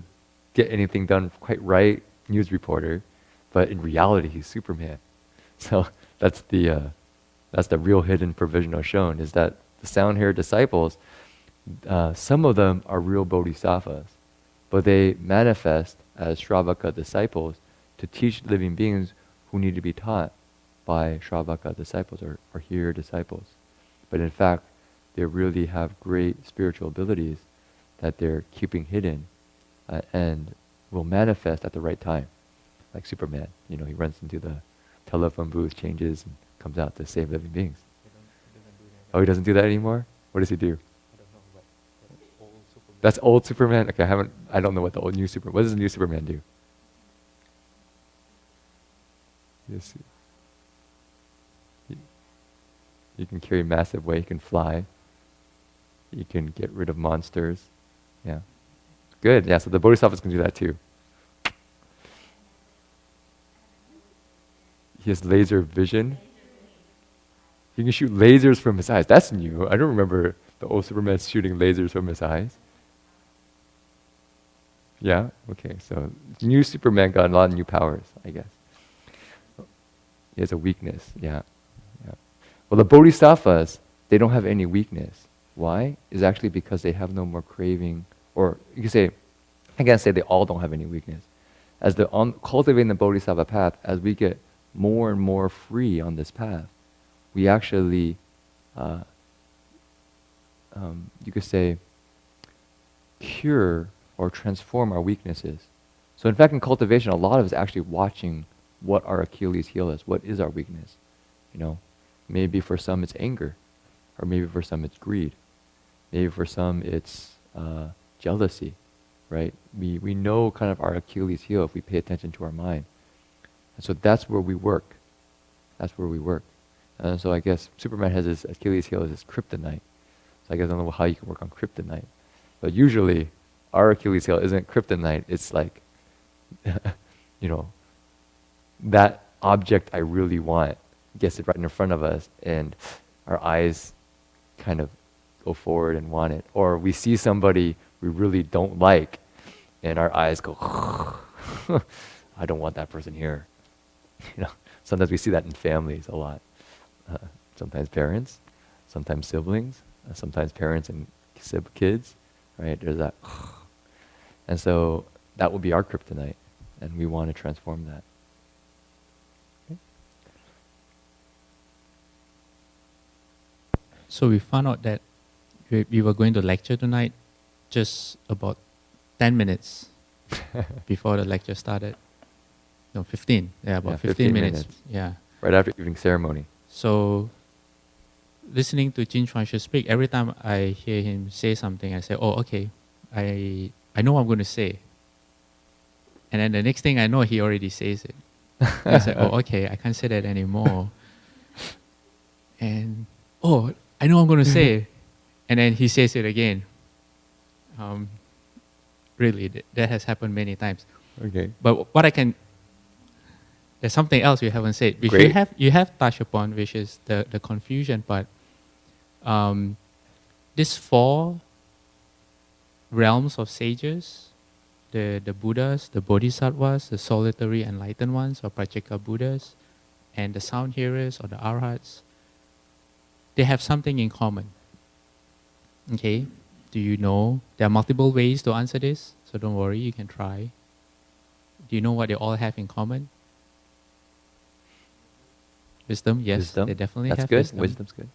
A: get anything done quite right news reporter, but in reality he's Superman. So that's the real hidden provisional shown, is that the sound hearer disciples, some of them are real bodhisattvas, but they manifest as Shravaka disciples to teach living beings who need to be taught by Shravaka disciples or hearer disciples. But in fact, they really have great spiritual abilities that they're keeping hidden and will manifest at the right time. Like Superman, he runs into the telephone booth, changes, and comes out to save living beings. Oh, he doesn't do that anymore? What does he do?
B: I don't know, but old Superman.
A: That's old Superman? Okay, I don't know what the old new Superman, what does the new Superman do? Yes. You can carry massive weight, you can fly, you can get rid of monsters. Yeah. Good, yeah, so the bodhisattvas can do that too. He has laser vision. He can shoot lasers from his eyes. That's new. I don't remember the old Superman shooting lasers from his eyes. Yeah? Okay, so new Superman got a lot of new powers, I guess. He has a weakness, yeah. Well, the Bodhisattvas, they don't have any weakness. Why? Is actually because they have no more craving, or you can say, I can't say they all don't have any weakness. As cultivating the Bodhisattva path, as we get more and more free on this path, we actually, you could say, cure or transform our weaknesses. So in fact, in cultivation, a lot of us actually watching what our Achilles heel is. What is our weakness? You know, maybe for some it's anger, or maybe for some it's greed. Maybe for some it's jealousy, right? We know kind of our Achilles heel if we pay attention to our mind. And so that's where we work. That's where we work. And so I guess Superman has his Achilles heel as his kryptonite. So I guess I don't know how you can work on kryptonite. But usually our Achilles heel isn't kryptonite. It's like, you know, that object I really want gets it right in front of us and our eyes kind of go forward and want it. Or we see somebody we really don't like and our eyes go, I don't want that person here. You know, sometimes we see that in families a lot. Sometimes parents, sometimes siblings, sometimes parents and kids, right? There's that. And so that will be our kryptonite, and we want to transform that. Okay.
B: So we found out that we were going to lecture tonight just about 10 minutes before the lecture started. No, 15. Yeah, about 15 minutes. Yeah.
A: Right after evening ceremony.
B: So listening to Jin-Chuan speak, every time I hear him say something, I say, oh, okay, I know what I'm going to say. And then the next thing I know, he already says it. I say, oh, okay, I can't say that anymore. And, oh, I know what I'm going to say. And then he says it again. Really, that has happened many times.
A: Okay.
B: But what I can, there's something else you haven't said, which you have touched upon, which is the confusion part. These 4 realms of sages, the Buddhas, the Bodhisattvas, the solitary enlightened ones, or Prajeka Buddhas, and the sound hearers, or the Arhats, they have something in common. Okay? Do you know? There are multiple ways to answer this, so don't worry, you can try. Do you know what they all have in common? Wisdom, yes. Wisdom. They definitely have
A: good.
B: wisdom.
A: Wisdom's good.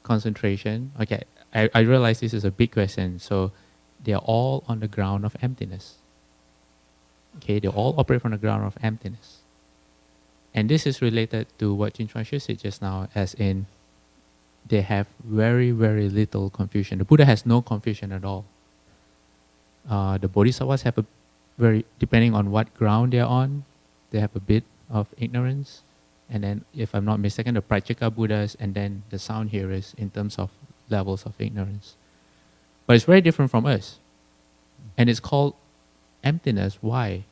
B: Concentration. Okay, I realize this is a big question. So they are all on the ground of emptiness. Okay, they all operate from the ground of emptiness. And this is related to what Jin-Chuan said just now, as in they have very, very little confusion. The Buddha has no confusion at all. The Bodhisattvas have depending on what ground they're on, they have a bit of ignorance. And then, if I'm not mistaken, the Prajeka Buddhas and then the sound hearers in terms of levels of ignorance. But it's very different from us. And it's called emptiness. Why?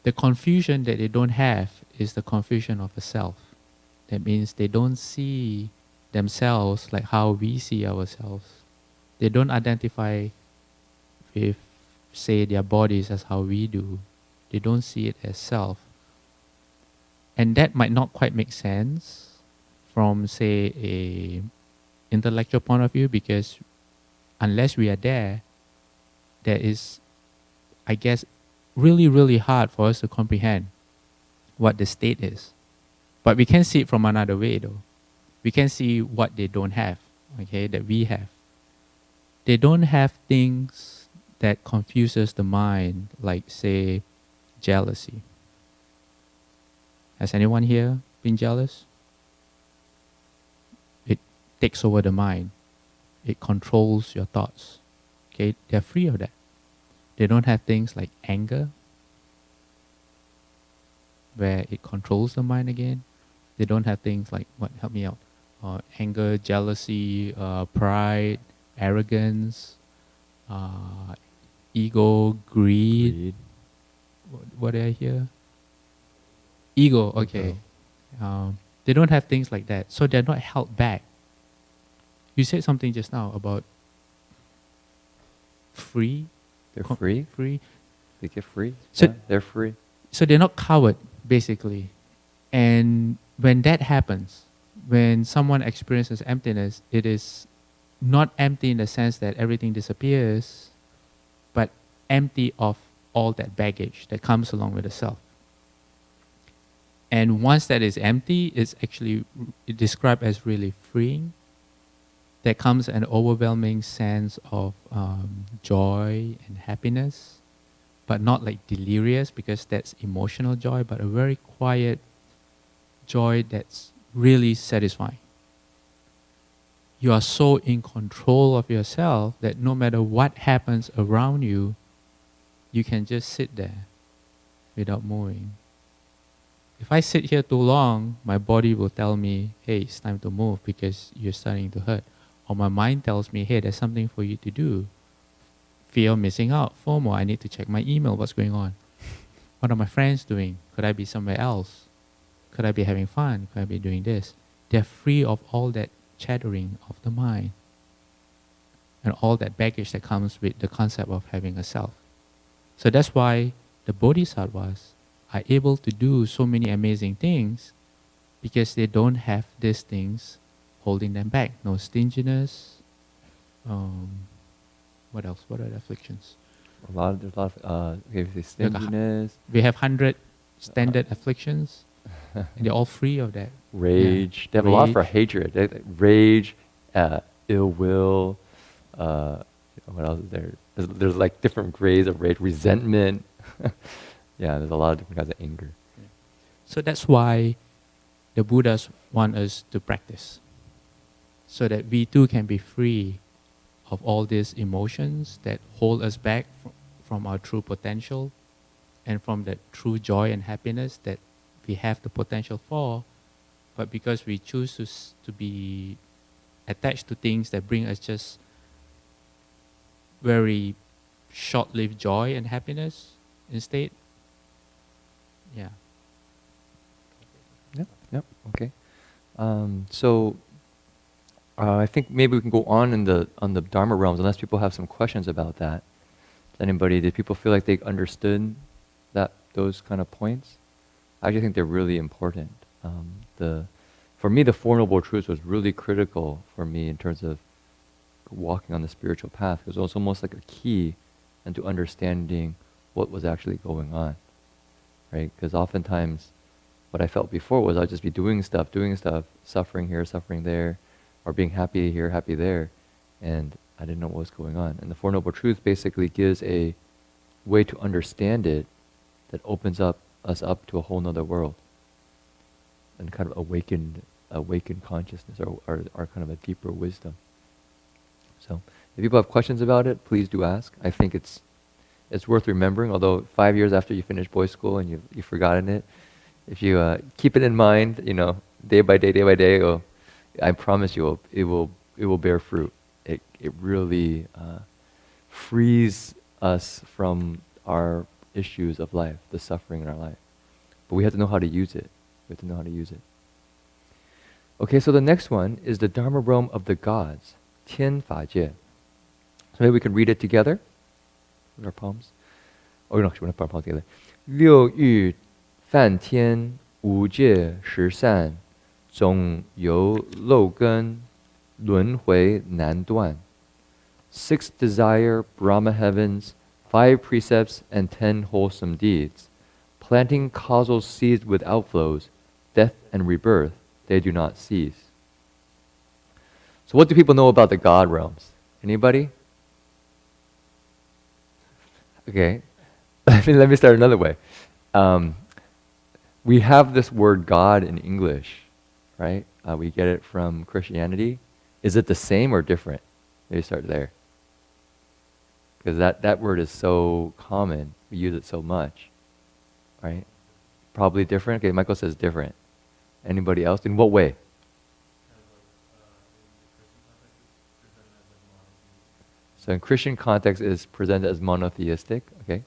B: The confusion that they don't have is the confusion of the self. That means they don't see themselves like how we see ourselves. They don't identify with, say, their bodies as how we do. They don't see it as self. And that might not quite make sense from, say, a intellectual point of view, because unless we are there, there is, I guess, really, really hard for us to comprehend what the state is. But we can see it from another way, though. We can see what they don't have, okay, that we have. They don't have things that confuses the mind, like, say, jealousy. Has anyone here been jealous? It takes over the mind. It controls your thoughts. Okay, they're free of that. They don't have things like anger, where it controls the mind again. They don't have things like, what, help me out, anger, jealousy, pride, arrogance, ego, greed. what did I hear? Ego, okay. They don't have things like that, so they're not held back. You said something just now about free.
A: They're free.
B: Free.
A: They get free.
B: So-
A: Yeah, they're free.
B: So they're not covered, basically. And when that happens, when someone experiences emptiness, it is not empty in the sense that everything disappears, but empty of all that baggage that comes along with the self. And once that is empty, it's actually described as really freeing. There comes an overwhelming sense of joy and happiness, but not like delirious, because that's emotional joy, but a very quiet joy that's really satisfying. You are so in control of yourself that no matter what happens around you, you can just sit there without moving. If I sit here too long, my body will tell me, hey, it's time to move because you're starting to hurt. Or my mind tells me, hey, there's something for you to do. Fear of missing out, FOMO, I need to check my email, what's going on? What are my friends doing? Could I be somewhere else? Could I be having fun? Could I be doing this? They're free of all that chattering of the mind and all that baggage that comes with the concept of having a self. So that's why the bodhisattvas are able to do so many amazing things, because they don't have these things holding them back. No stinginess. What else? What are the afflictions?
A: There's a lot of stinginess,
B: We have 100 standard afflictions, and they're all free of that.
A: rage.
B: Yeah.
A: They have a lot for
B: Rage.
A: hatred. Rage, ill will. What else is there? There's like different grades of rage. Resentment. Yeah, there's a lot of different kinds of anger.
B: So that's why the Buddhas want us to practice, so that we too can be free of all these emotions that hold us back from our true potential and from the true joy and happiness that we have the potential for. But because we choose to be attached to things that bring us just very short-lived joy and happiness instead. Yeah.
A: Yep. Okay. So I think maybe we can go on the Dharma realms, unless people have some questions about that. Did people feel like they understood those kind of points? I actually think they're really important. For me, the Four Noble Truths was really critical for me in terms of walking on the spiritual path. It was almost like a key into understanding what was actually going on, right? Because oftentimes what I felt before was I'd just be doing stuff, suffering here, suffering there, or being happy here, happy there, and I didn't know what was going on. And the Four Noble Truths basically gives a way to understand it that opens us up to a whole nother world and kind of awakened consciousness, or kind of a deeper wisdom. So if people have questions about it, please do ask. I think it's worth remembering, although 5 years after you finish boys' school and you've forgotten it, if you keep it in mind, day by day, I promise you, it will bear fruit. It really frees us from our issues of life, the suffering in our life. But we have to know how to use it. Okay, so the next one is the Dharma realm of the gods, Tian Fa Jie. So maybe we can read it together with our palms. Oh, no, we're not put our palms together. 六欲梵天无界十善，总由漏根，轮回难断. 6 desire Brahma heavens, 5 precepts, and 10 wholesome deeds. Planting causal seeds with outflows, death and rebirth, they do not cease. So what do people know about the God realms? Anybody? Okay, let me start another way. We have this word God in English, right? We get it from Christianity. Is it the same or different? Maybe start there. Because that word is so common. We use it so much, right? Probably different. Okay, Michael says different. Anybody else? In what way? So in Christian context, it is presented as monotheistic. Okay.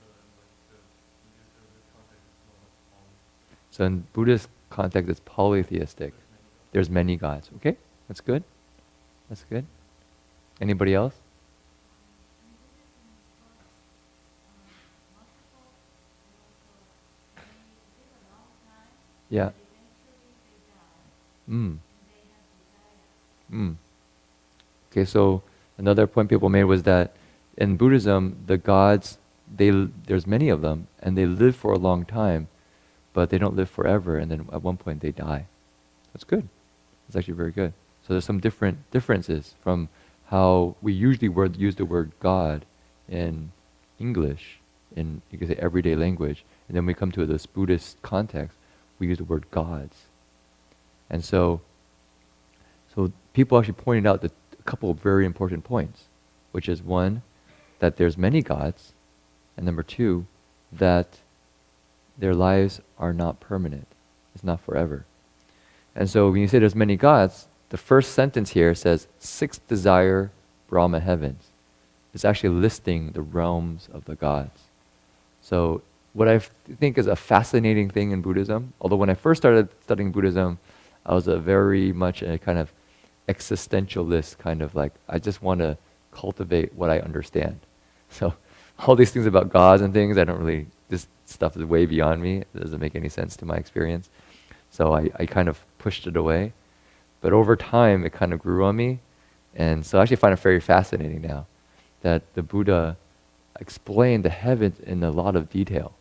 A: So in Buddhist context, it's polytheistic. There's many gods. Okay, that's good. That's good. Anybody else? Yeah. Mm. Mm. Okay, so another point people made was that in Buddhism, the gods, there's many of them, and they live for a long time, but they don't live forever, and then at one point they die. That's good. That's actually very good. So there's some different differences from how we usually use the word God in English, in, you could say, everyday language, and then we come to this Buddhist context, we use the word gods. And so people actually pointed out a couple of very important points, which is one, that there's many gods, and number two, that their lives are not permanent. It's not forever. And so when you say there's many gods, the first sentence here says, 6 desire Brahma heavens. It's actually listing the realms of the gods. So what I think is a fascinating thing in Buddhism, although when I first started studying Buddhism, I was very much a kind of existentialist, kind of like, I just want to cultivate what I understand. So all these things about gods and things, this stuff is way beyond me. It doesn't make any sense to my experience. So I kind of pushed it away. But over time, it kind of grew on me. And so I actually find it very fascinating now that the Buddha explained the heavens in a lot of detail.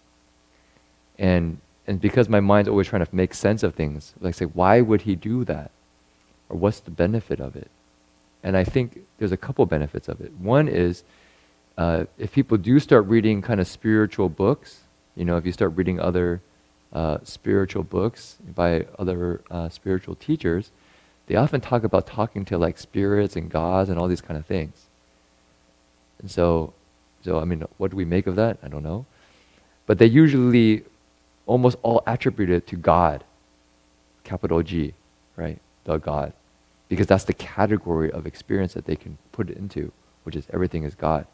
A: And because my mind's always trying to make sense of things, like say, why would he do that? Or what's the benefit of it? And I think there's a couple benefits of it. One is, if people do start reading kind of spiritual books, if you start reading other spiritual books by other spiritual teachers, they often talk about talking to like spirits and gods and all these kind of things. And so I mean, what do we make of that? I don't know. But they usually almost all attribute it to God, capital G, right? The God. Because that's the category of experience that they can put it into, which is everything is God.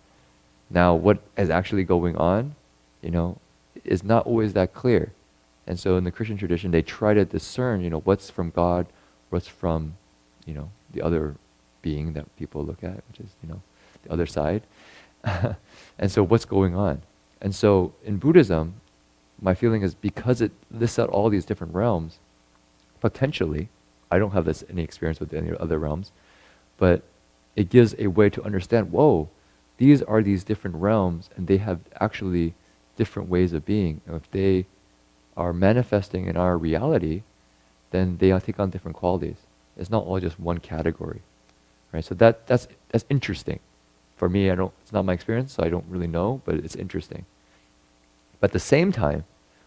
A: Now, what is actually going on, is not always that clear. And so in the Christian tradition, they try to discern, what's from God, what's from, the other being that people look at, which is, the other side. And so what's going on? And so in Buddhism, my feeling is because it lists out all these different realms, potentially, I don't have any experience with any other realms, but it gives a way to understand, whoa, these are these different realms and they have actually different ways of being. And if they are manifesting in our reality, then they take on different qualities. It's not all just one category, right? So that's interesting. For me, it's not my experience, so I don't really know, but it's interesting. But at the same time,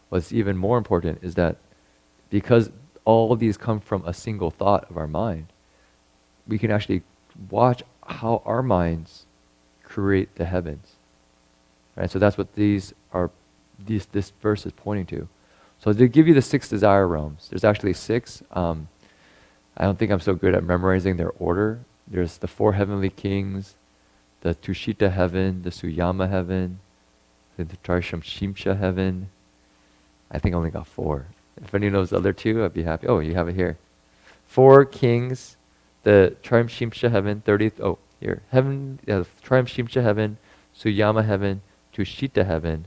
A: what's even more important is that because all these come from a single thought of our mind, we can actually watch how our minds create the heavens. Right? So that's what this verse is pointing to. So they give you the 6 desire realms. There's actually 6. I don't think I'm so good at memorizing their order. There's the 4 heavenly kings, the Tushita heaven, the Suyama heaven, the Trishamshimsha heaven. I think I only got 4. If anyone knows the other 2, I'd be happy. Oh, you have it here. 4 kings, the Trishamshimsha heaven, 30th, Trishamshimsha heaven, Suyama heaven, Tushita heaven,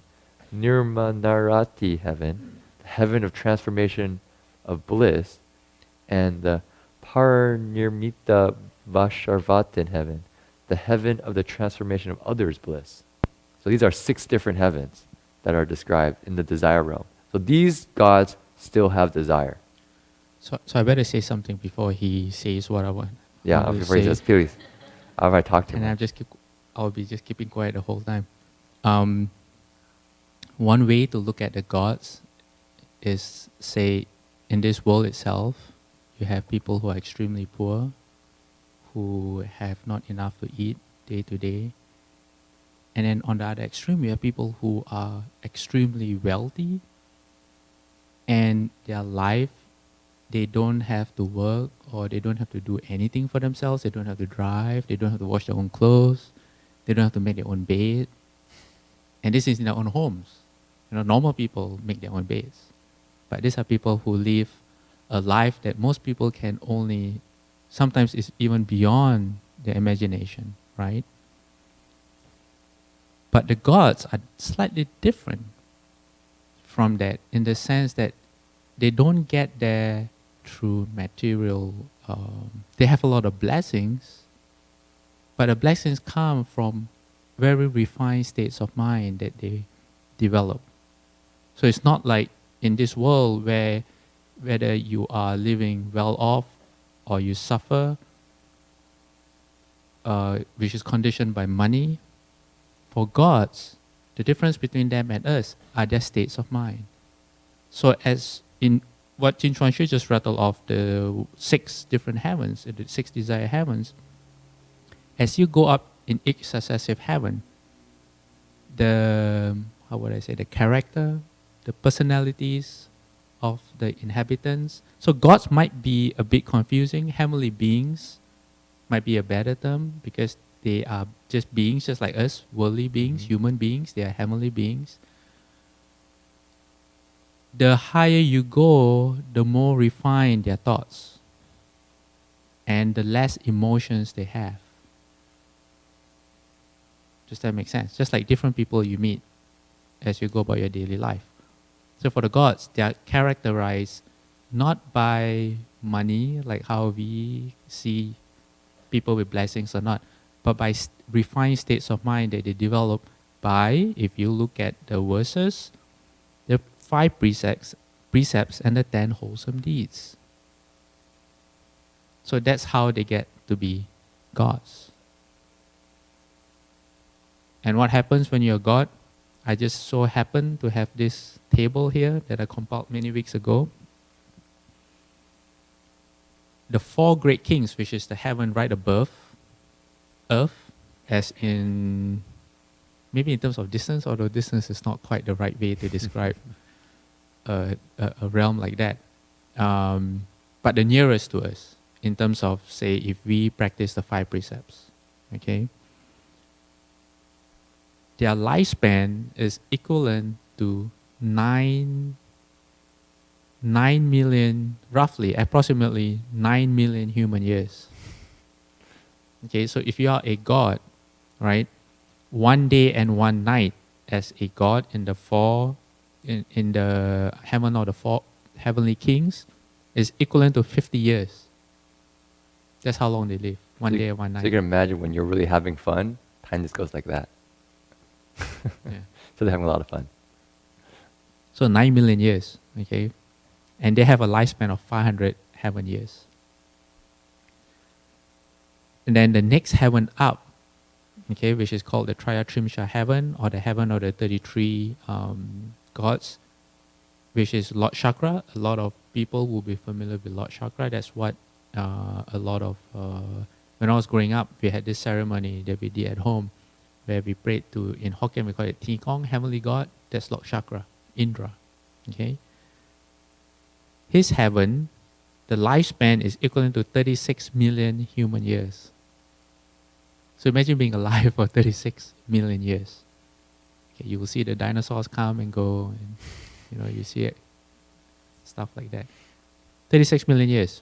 A: Nirmanarati heaven, the heaven of transformation of bliss, and the Parinirmita Vasharvatin heaven, the heaven of the transformation of others' bliss. So these are 6 different heavens that are described in the desire realm. So these gods still have desire.
B: So I better say something before he says what I want.
A: Yeah, before he says, please. I'll talk to him.
B: And I'll be just keeping quiet the whole time. One way to look at the gods is, say, in this world itself, you have people who are extremely poor, who have not enough to eat day to day. And then on the other extreme, you have people who are extremely wealthy, and their life, they don't have to work or they don't have to do anything for themselves. They don't have to drive. They don't have to wash their own clothes. They don't have to make their own bed. And this is in their own homes. Normal people make their own beds. But these are people who live a life that most people can only, sometimes is even beyond their imagination, right? But the gods are slightly different from that, in the sense that they don't get there through material. They have a lot of blessings, but the blessings come from very refined states of mind that they develop. So it's not like in this world where whether you are living well off or you suffer, which is conditioned by money. For gods, the difference between them and us are their states of mind. So as in what Jin-Chuan just rattled off, the 6 different heavens, the 6 desire heavens, as you go up in each successive heaven, the, how would I say, the character, the personalities of the inhabitants. So gods might be a bit confusing. Heavenly beings might be a better term, because they are just beings just like us, worldly beings, human beings. They are heavenly beings. The higher you go, the more refined their thoughts and the less emotions they have. Does that make sense? Just like different people you meet as you go about your daily life. So for the gods, they are characterized not by money, like how we see people with blessings or not, but by refined states of mind that they develop by, if you look at the verses, the 5 precepts and the 10 wholesome deeds. So that's how they get to be gods. And what happens when you're a god? I just so happen to have this table here that I compiled many weeks ago. The 4 great kings, which is the heaven right above earth, as in, maybe in terms of distance, although distance is not quite the right way to describe a realm like that. But the nearest to us, in terms of, say, if we practice the 5 precepts, okay? Their lifespan is equivalent to 9 million, roughly, approximately 9 million human years. Okay, so if you are a god, right, 1 day and 1 night as a god in the 4, in the heaven of the 4 heavenly kings is equivalent to 50 years. That's how long they live, 1 day and 1 night.
D: So you can imagine when you're really having fun, time just goes like that.
B: Yeah.
D: So they're having a lot of fun.
B: So 9 million years, okay? And they have a lifespan of 500 heaven years. And then the next heaven up, okay, which is called the Triyatrimsha heaven, or the heaven of the 33 gods, which is Lord Chakra. A lot of people will be familiar with Lord Chakra. That's what a lot of, when I was growing up, we had this ceremony that we did at home, where we prayed to, in Hokkien we call it Ti Kong, heavenly god. That's Lord Chakra, Indra, okay? His heaven, the lifespan is equivalent to 36 million human years. So imagine being alive for 36 million years. Okay, you will see the dinosaurs come and go, and you know, you see it, stuff like that. 36 million years.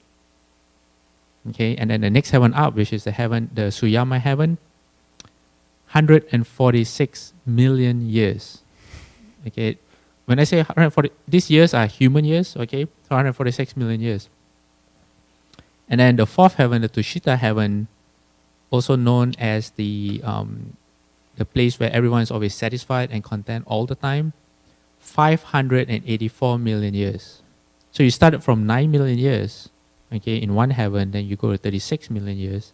B: Okay, and then the next heaven up, which is the heaven, the Suyama heaven, 146 million years. Okay, when I say 140, these years are human years, okay, so 146 million years. And then the 4th heaven, the Tushita heaven, also known as the place where everyone is always satisfied and content all the time, 584 million years. So you started from 9 million years, okay, in one heaven, then you go to 36 million years,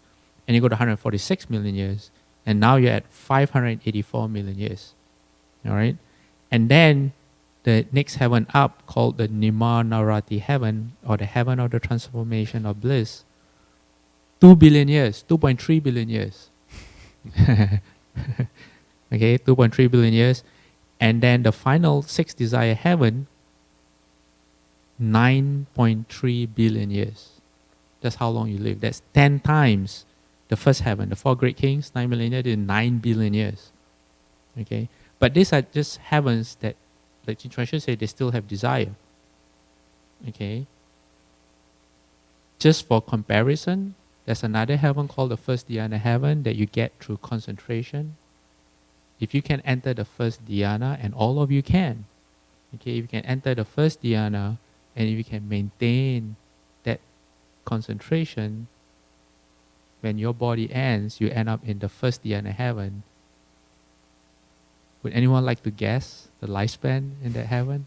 B: and you go to 146 million years, and now you're at 584 million years, all right? And then the next heaven up, called the Nimanarati heaven, or the heaven of the transformation of bliss, 2 billion years, 2.3 billion years. Okay, 2.3 billion years. And then the final 6 desire heaven, 9.3 billion years. That's how long you live. That's 10 times the first heaven. The 4 great kings, 9 million years, is 9 billion years. Okay, but these are just heavens that, like Jin-Chuan said, they still have desire. Okay. Just for comparison, there's another heaven called the first dhyana heaven that you get through concentration. If you can enter the first dhyana, and all of you can, okay, if you can enter the first dhyana and if you can maintain that concentration, when your body ends, you end up in the first dhyana heaven. Would anyone like to guess the lifespan in that heaven?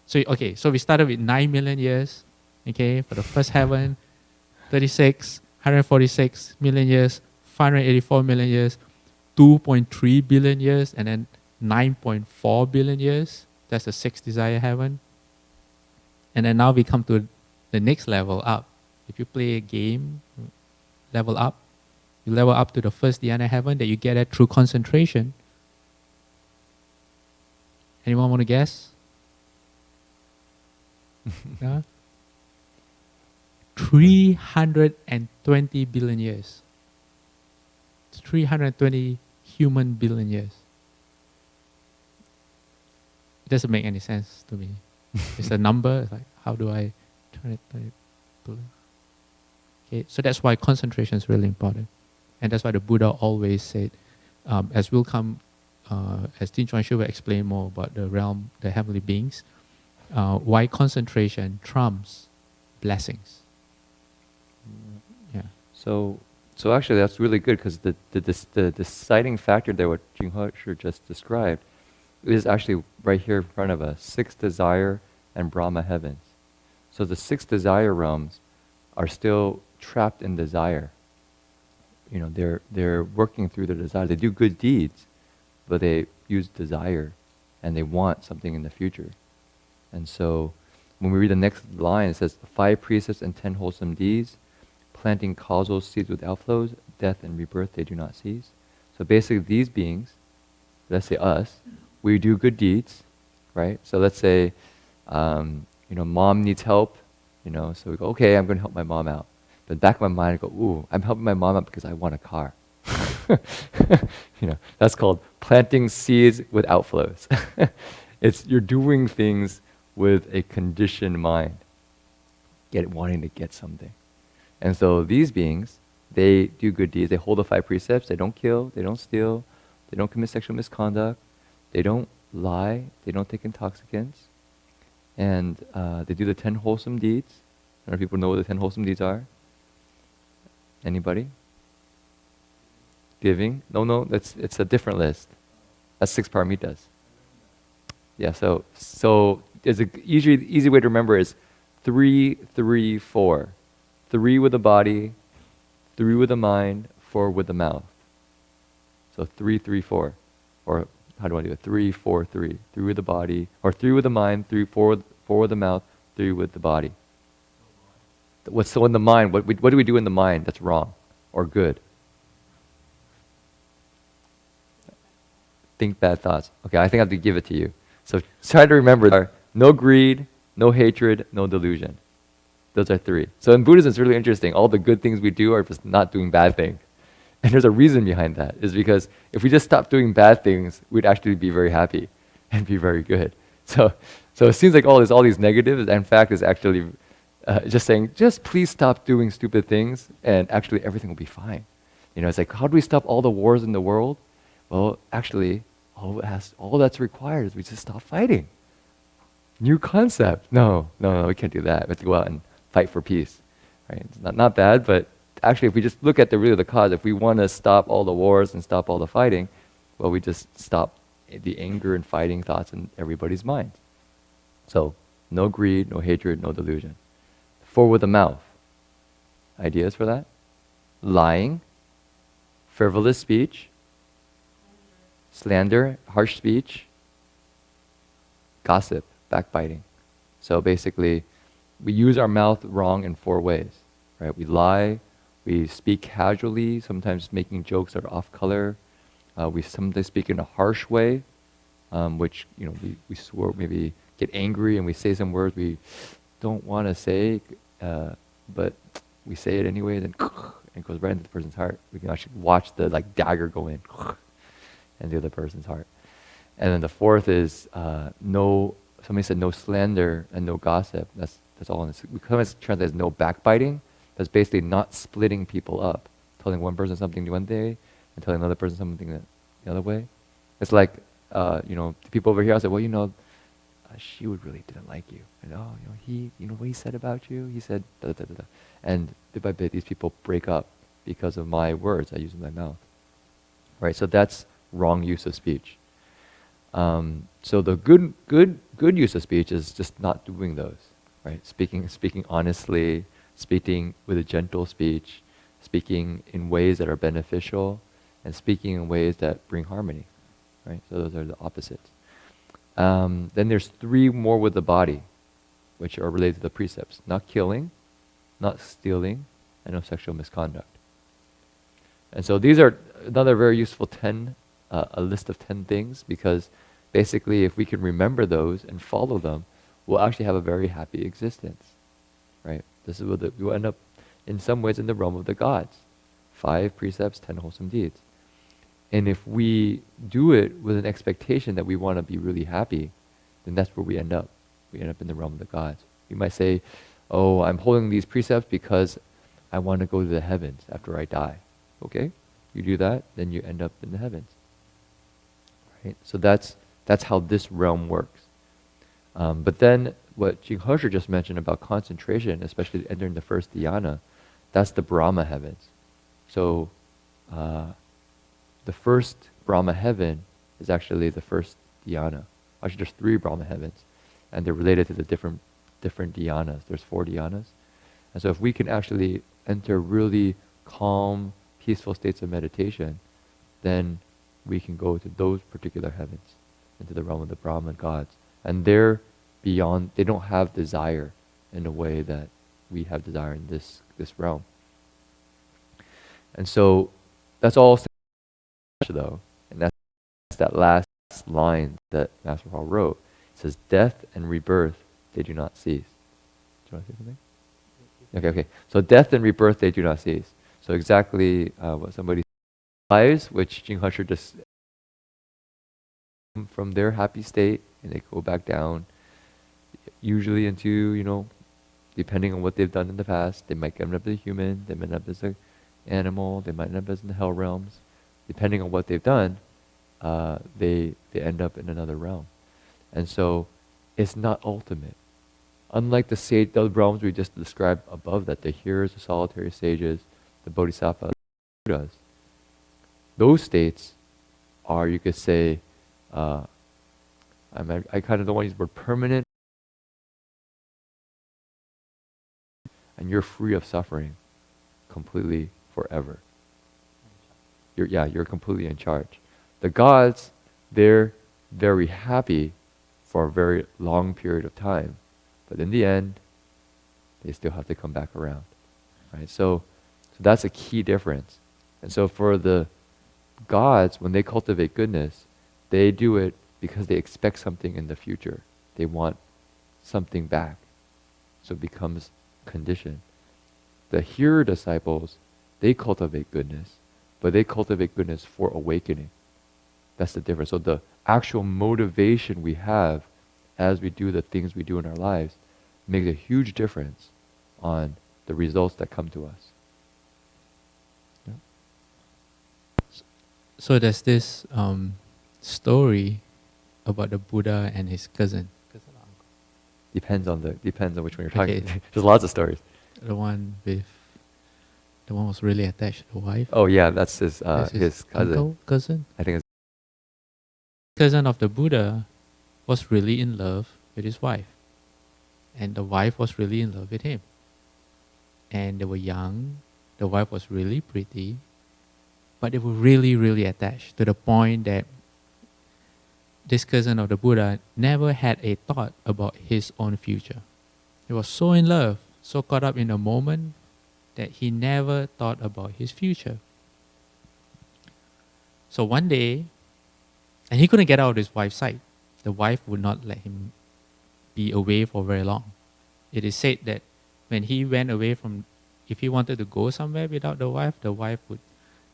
B: So, okay, so we started with 9 million years, okay, for the first heaven, 36, 146 million years, 584 million years, 2.3 billion years, and then 9.4 billion years. That's the sixth desire heaven. And then now we come to the next level up. If you play a game, level up, you level up to the first dhyana heaven that you get at through concentration. Anyone want to guess? No? 320 billion years. 320 human billion years. It doesn't make any sense to me. It's a number. It's like, how do I turn it? Okay, so that's why concentration is really important. And that's why the Buddha always said, as we'll come, as Jin-Chuan will explain more about the realm, the heavenly beings, why concentration trumps blessings. Yeah.
D: So actually, that's really good because the deciding factor there, what Jin-He just described, is actually right here in front of us: sixth desire and Brahma heavens. So the six desire realms are still trapped in desire. You know, they're working through their desire. They do good deeds, but they use desire, and they want something in the future. And so, when we read the next line, it says, 5 precepts and 10 wholesome deeds, planting causal seeds with outflows, death and rebirth they do not cease. So basically, these beings, let's say us, we do good deeds, right? So let's say, mom needs help, so we go, okay, I'm going to help my mom out. But in the back of my mind, I go, ooh, I'm helping my mom out because I want a car. That's called planting seeds with outflows. You're doing things with a conditioned mind, wanting to get something. And so these beings, they do good deeds. They hold the 5 precepts. They don't kill. They don't steal. They don't commit sexual misconduct. They don't lie. They don't take intoxicants. And they do the 10 wholesome deeds. I don't know if people know what the 10 wholesome deeds are. Anybody? Giving? No, it's a different list. That's 6 paramitas. Yeah, so there's an easy way to remember is 3, 3, 4. 3 with the body, 3 with the mind, 4 with the mouth. So 3, 3, 4. Or how do I do it? 3, 4, 3. 3 with the body, or 3 with the mind, 3, 4 with the mouth, 3 with the body. What's so in the mind? What do we do in the mind that's wrong or good? Think bad thoughts. Okay, I think I have to give it to you. So try to remember there: no greed, no hatred, no delusion. Those are 3. So in Buddhism, it's really interesting. All the good things we do are just not doing bad things. And there's a reason behind that. Is because if we just stopped doing bad things, we'd actually be very happy and be very good. So it seems like all these negatives, in fact, is actually just saying, just please stop doing stupid things, and actually everything will be fine. It's like, how do we stop all the wars in the world? Well, actually, all that's required is we just stop fighting. New concept. No, we can't do that. We have to go out and fight for peace. Right? It's not bad, but actually, if we just look at the cause, if we want to stop all the wars and stop all the fighting, well, we just stop the anger and fighting thoughts in everybody's mind. So, no greed, no hatred, no delusion. 4 with the mouth. Ideas for that? Lying, frivolous speech, slander, harsh speech, gossip, backbiting. So basically, we use our mouth wrong in 4 ways, right? We lie, we speak casually, sometimes making jokes that are off color. We sometimes speak in a harsh way, which we swear, maybe get angry and we say some words we don't want to say, but we say it anyway, then it goes right into the person's heart. We can actually watch the dagger go in into the other person's heart. And then the 4th is no somebody said no slander and no gossip. That's all. We sometimes translate as no backbiting. That's basically not splitting people up, telling one person something one day and telling another person something the other way. It's like, the people over here, I said, well, she would really didn't like you. And he, what he said about you? He said, da, da, da, da. And bit by bit, these people break up because of my words I use in my mouth. Right, so that's wrong use of speech. So the good use of speech is just not doing those, right? Speaking honestly, speaking with a gentle speech, speaking in ways that are beneficial, and speaking in ways that bring harmony, right? So those are the opposites. Then there's 3 more with the body, which are related to the precepts: not killing, not stealing, and no sexual misconduct. And so these are another very useful a list of 10 things, because basically if we can remember those and follow them, we'll actually have a very happy existence, right? This is what we'll end up in some ways in the realm of the gods. 5 precepts, 10 wholesome deeds. And if we do it with an expectation that we want to be really happy, then that's where we end up. We end up in the realm of the gods. You might say, oh, I'm holding these precepts because I want to go to the heavens after I die. Okay, you do that, then you end up in the heavens. Right? So that's how this realm works. But then what Jin-He Sure just mentioned about concentration, especially entering the first dhyana, that's the Brahma heavens. So the first Brahma heaven is actually the first dhyana. Actually, there's 3 Brahma heavens, and they're related to the different dhyanas. There's 4 dhyanas. And so if we can actually enter really calm, peaceful states of meditation, then we can go to those particular heavens, into the realm of the Brahman gods. And they're beyond, they don't have desire in a way that we have desire in this realm. And so that's all though. And that's that last line that Master Paul wrote. It says, death and rebirth, they do not cease. Do you want to say something? Okay. So death and rebirth, they do not cease. So exactly what somebody lives, which Jin-He Sure just from their happy state, and they go back down, usually into, depending on what they've done in the past, they might end up as a human, they might end up as an animal, they might end up as in the hell realms. Depending on what they've done, they end up in another realm. And so it's not ultimate. Unlike the realms we just described above, that the hearers, the solitary sages, the bodhisattvas, Buddhas, those states are, you could say, I kind of don't want to use the word permanent, and you're free of suffering completely forever. You're completely in charge. The gods, they're very happy for a very long period of time, but in the end, they still have to come back around, right? So that's a key difference. And so for the gods, when they cultivate goodness, they do it because they expect something in the future. They want something back. So it becomes conditioned. The hearer disciples, they cultivate goodness, but they cultivate goodness for awakening. That's the difference. So the actual motivation we have as we do the things we do in our lives makes a huge difference on the results that come to us. Yeah.
B: So there's this story about the Buddha and his cousin.
D: Depends on which one you're talking.
B: Okay.
D: There's lots of stories.
B: The one was really attached to the wife.
D: Oh yeah, that's his
B: cousin. Cousin.
D: I think it's
B: Cousin of the Buddha was really in love with his wife, and the wife was really in love with him. And they were young. The wife was really pretty, but they were really, really attached to the point that this cousin of the Buddha never had a thought about his own future. He was so in love, so caught up in the moment, that he never thought about his future. So one day, and he couldn't get out of his wife's sight. The wife would not let him be away for very long. It is said that when he went away if he wanted to go somewhere without the wife would,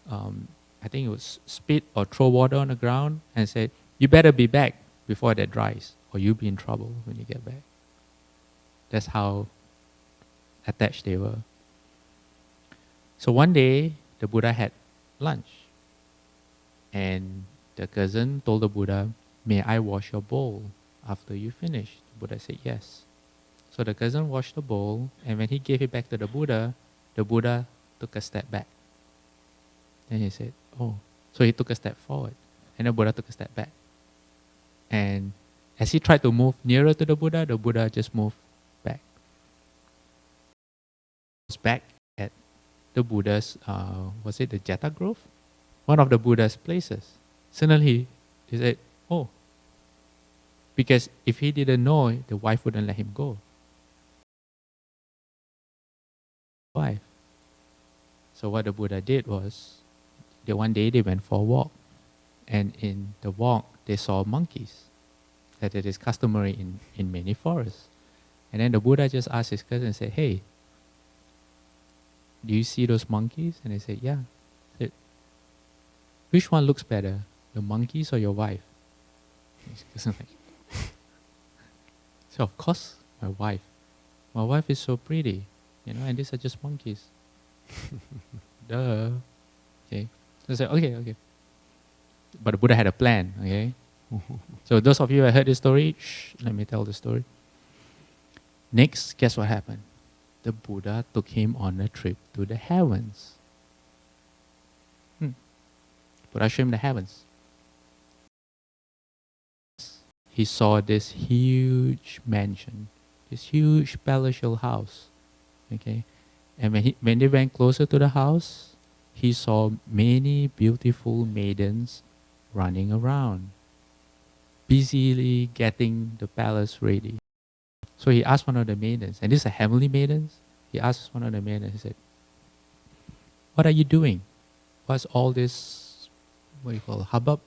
B: I think it was spit or throw water on the ground and say, "You better be back before that dries, or you'll be in trouble when you get back. That's how attached they were. So one day, the Buddha had lunch. And the cousin told the Buddha, "May I wash your bowl after you finish?" The Buddha said yes. So the cousin washed the bowl, and when he gave it back to the Buddha took a step back. Then he said, "Oh." So he took a step forward, and the Buddha took a step back. And as he tried to move nearer to the Buddha just moved back. He was back at the Buddha's, was it the Jeta Grove? One of the Buddha's places. Suddenly, he said, "Oh." Because if he didn't know, the wife wouldn't let him go. Wife. So what the Buddha did was, one day they went for a walk. And in the walk, they saw monkeys. That it is customary in many forests. And then the Buddha just asked his cousin and said, "Hey, do you see those monkeys?" And they said, "Yeah." He said, "Which one looks better, the monkeys or your wife?" His cousin like, so of course, my wife. My wife is so pretty, and these are just monkeys. Duh. Okay. So I said, okay. But the Buddha had a plan, okay? So those of you who heard this story, let me tell the story. Next, guess what happened? The Buddha took him on a trip to the heavens. Buddha showed him the heavens. He saw this huge mansion, this huge palatial house, okay? And when they went closer to the house, he saw many beautiful maidens running around, busily getting the palace ready. So he asked one of the maidens, and these are heavenly maidens. He asked one of the maidens, he said, "What are you doing? What's all this, hubbub?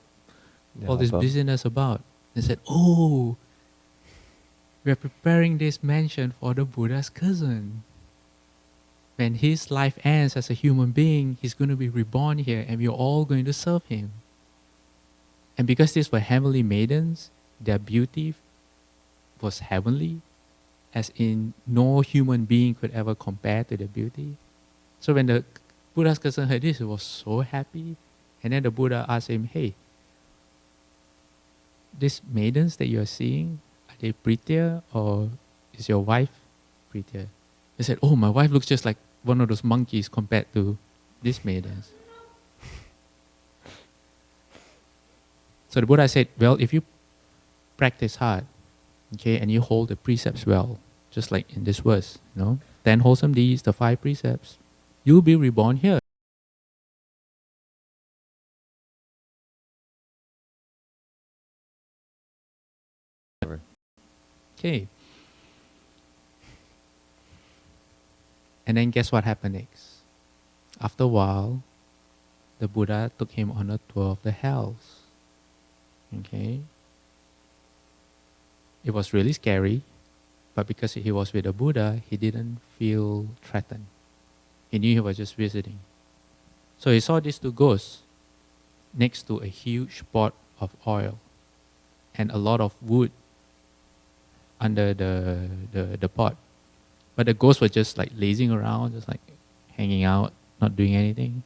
D: Yeah,
B: All this
D: hubbub.
B: busyness about?" They said, "Oh, we are preparing this mansion for the Buddha's cousin. When his life ends as a human being, he's going to be reborn here and we're all going to serve him." And because these were heavenly maidens, their beauty was heavenly, as in no human being could ever compare to their beauty. So when the Buddha's cousin heard this, he was so happy. And then the Buddha asked him, "Hey, these maidens that you're seeing, are they prettier or is your wife prettier?" He said, "Oh, my wife looks just like one of those monkeys compared to these maidens." So the Buddha said, "Well, if you practice hard, okay, and you hold the precepts well, just like in this verse, 10 wholesome deeds, the 5 precepts, you'll be reborn here." Okay. And then guess what happened next? After a while, the Buddha took him on a tour of the hells. Okay. It was really scary, but because he was with the Buddha, he didn't feel threatened. He knew he was just visiting. So he saw these 2 ghosts next to a huge pot of oil and a lot of wood under the pot. But the ghosts were just like lazing around, just like hanging out, not doing anything.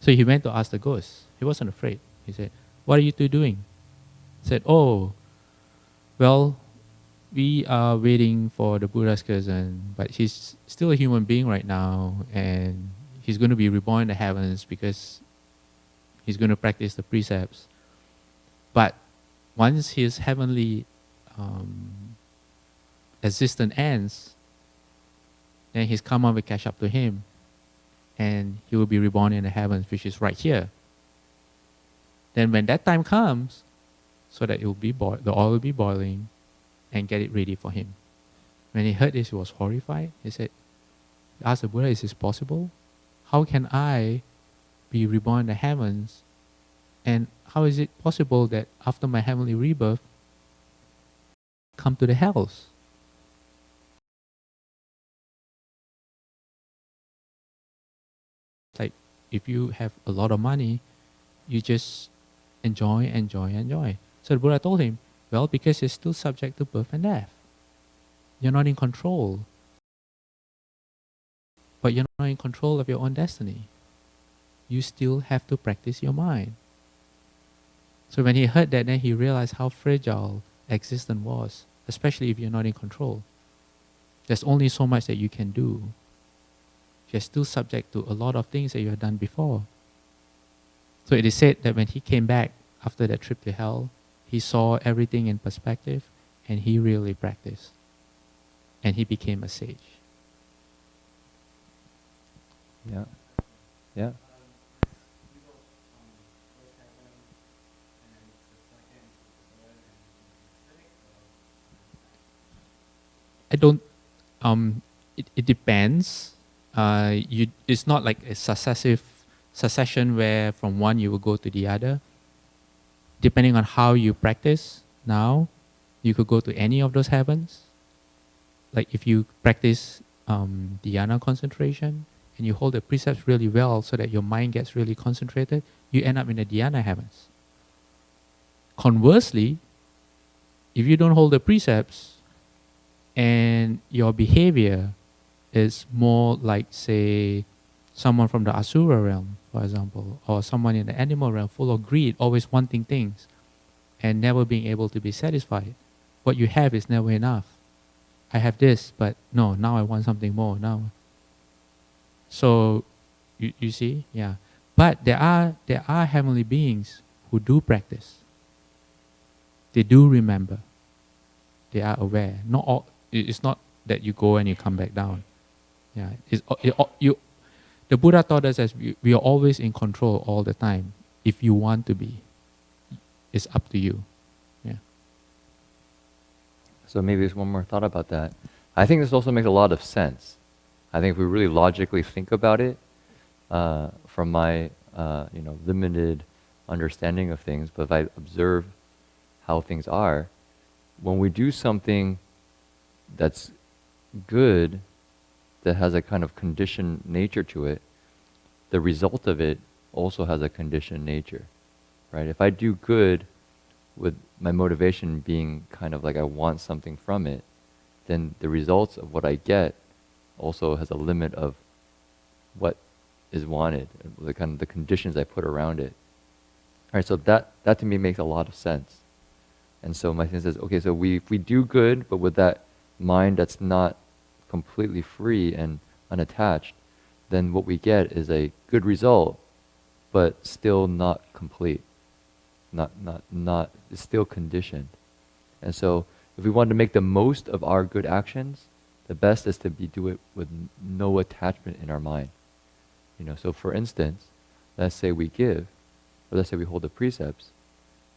B: So he went to ask the ghosts. He wasn't afraid. He said, "What are you 2 doing?" He said, "Oh, well, we are waiting for the Buddha's cousin, but he's still a human being right now, and he's going to be reborn in the heavens because he's going to practice the precepts. But once his heavenly existence ends, then his karma will catch up to him, and he will be reborn in the heavens, which is right here. Then when that time comes, so that it will be the oil will be boiling, and get it ready for him." When he heard this, he was horrified. He asked the Buddha, "Is this possible? How can I be reborn in the heavens? And how is it possible that after my heavenly rebirth, come to the hells?" Like, if you have a lot of money, you just enjoy. So the Buddha told him, Well, because you're still subject to birth and death. You're not in control. But you're not in control of your own destiny. You still have to practice your mind. So when he heard that, then he realized how fragile existence was, especially if you're not in control. There's only so much that you can do. You're still subject to a lot of things that you have done before. So it is said that when he came back after that trip to hell, he saw everything in perspective and he really practiced. And he became a sage.
A: Yeah. Yeah.
B: I don't. It depends. It's not like a succession where from one you will go to the other. Depending on how you practice now, you could go to any of those heavens. Like if you practice dhyana concentration and you hold the precepts really well so that your mind gets really concentrated, you end up in the dhyana heavens. Conversely, if you don't hold the precepts and your behavior is more like, say, someone from the Asura realm, for example, or someone in the animal realm full of greed, always wanting things and never being able to be satisfied. What you have is never enough. I have this, but no, now I want something more now. So, you see, yeah. But there are heavenly beings who do practice. They do remember. They are aware. Not all. It's not that you go and you come back down. Yeah. The Buddha taught us that we are always in control all the time. If you want to be, it's up to you. Yeah.
D: So maybe there's one more thought about that. I think this also makes a lot of sense. I think if we really logically think about it, from my limited understanding of things, but if I observe how things are, when we do something that's good, that has a kind of conditioned nature to it, the result of it also has a conditioned nature, right? If I do good with my motivation being kind of like I want something from it, then the results of what I get also has a limit of what is wanted, the kind of the conditions I put around it. All right, so that to me makes a lot of sense. And so my sense is, okay, so if we do good, but with that mind that's not completely free and unattached, then what we get is a good result, but still not complete. It's still conditioned. And so if we want to make the most of our good actions, the best is to do it with no attachment in our mind. So for instance, let's say we give, or let's say we hold the precepts,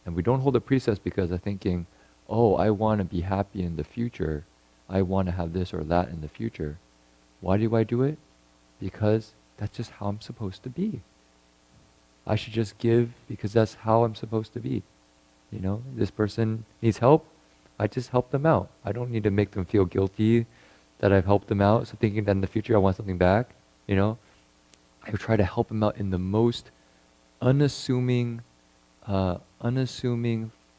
D: and we don't hold the precepts because I'm thinking, oh, I want to be happy in the future, I want to have this or that in the future. Why do I do it? Because that's just how I'm supposed to be. I should just give because that's how I'm supposed to be. This person needs help, I just help them out. I don't need to make them feel guilty that I've helped them out, so thinking that in the future I want something back. I try to help them out in the most unassuming,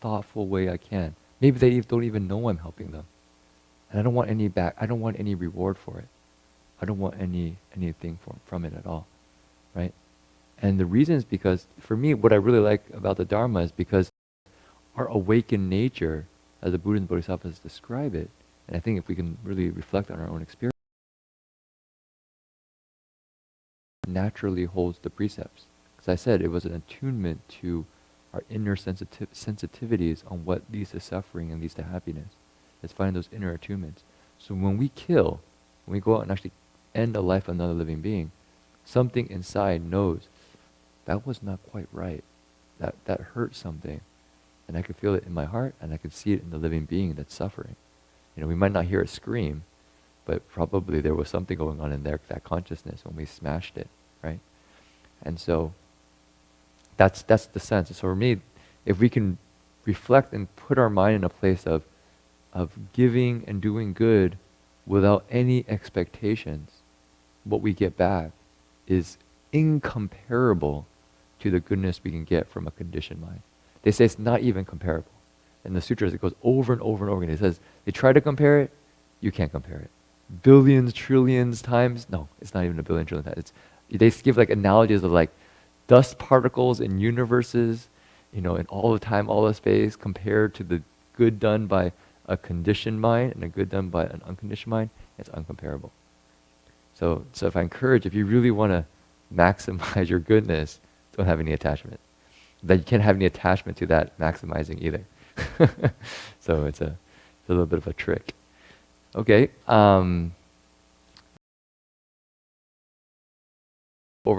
D: thoughtful way I can. Maybe they don't even know I'm helping them. And I don't want any back. I don't want any reward for it. I don't want anything from it at all, right? And the reason is because, for me, what I really like about the Dharma is because our awakened nature, as the Buddha and Bodhisattvas describe it, and I think if we can really reflect on our own experience, naturally holds the precepts. As I said, it was an attunement to our inner sensitivities on what leads to suffering and leads to happiness. It's finding those inner attunements. So when we kill, when we go out and actually end the life of another living being, something inside knows that was not quite right. That hurt something. And I could feel it in my heart, and I could see it in the living being that's suffering. We might not hear it scream, but probably there was something going on in there, that consciousness, when we smashed it, right? And so that's the sense. So for me, if we can reflect and put our mind in a place of giving and doing good without any expectations, what we get back is incomparable to the goodness we can get from a conditioned mind. They say it's not even comparable. In the sutras, it goes over and over and over again. It says, they try to compare it, you can't compare it. Billions, trillions times, no, it's not even a billion, trillion times. They give like analogies of like dust particles in universes, in all the time, all the space, compared to the good done by a conditioned mind and a good done by an unconditioned mind. It's uncomparable. So if I encourage, if you really want to maximize your goodness, don't have any attachment. That you can't have any attachment to that maximizing either. So it's a little bit of a trick. Okay. Over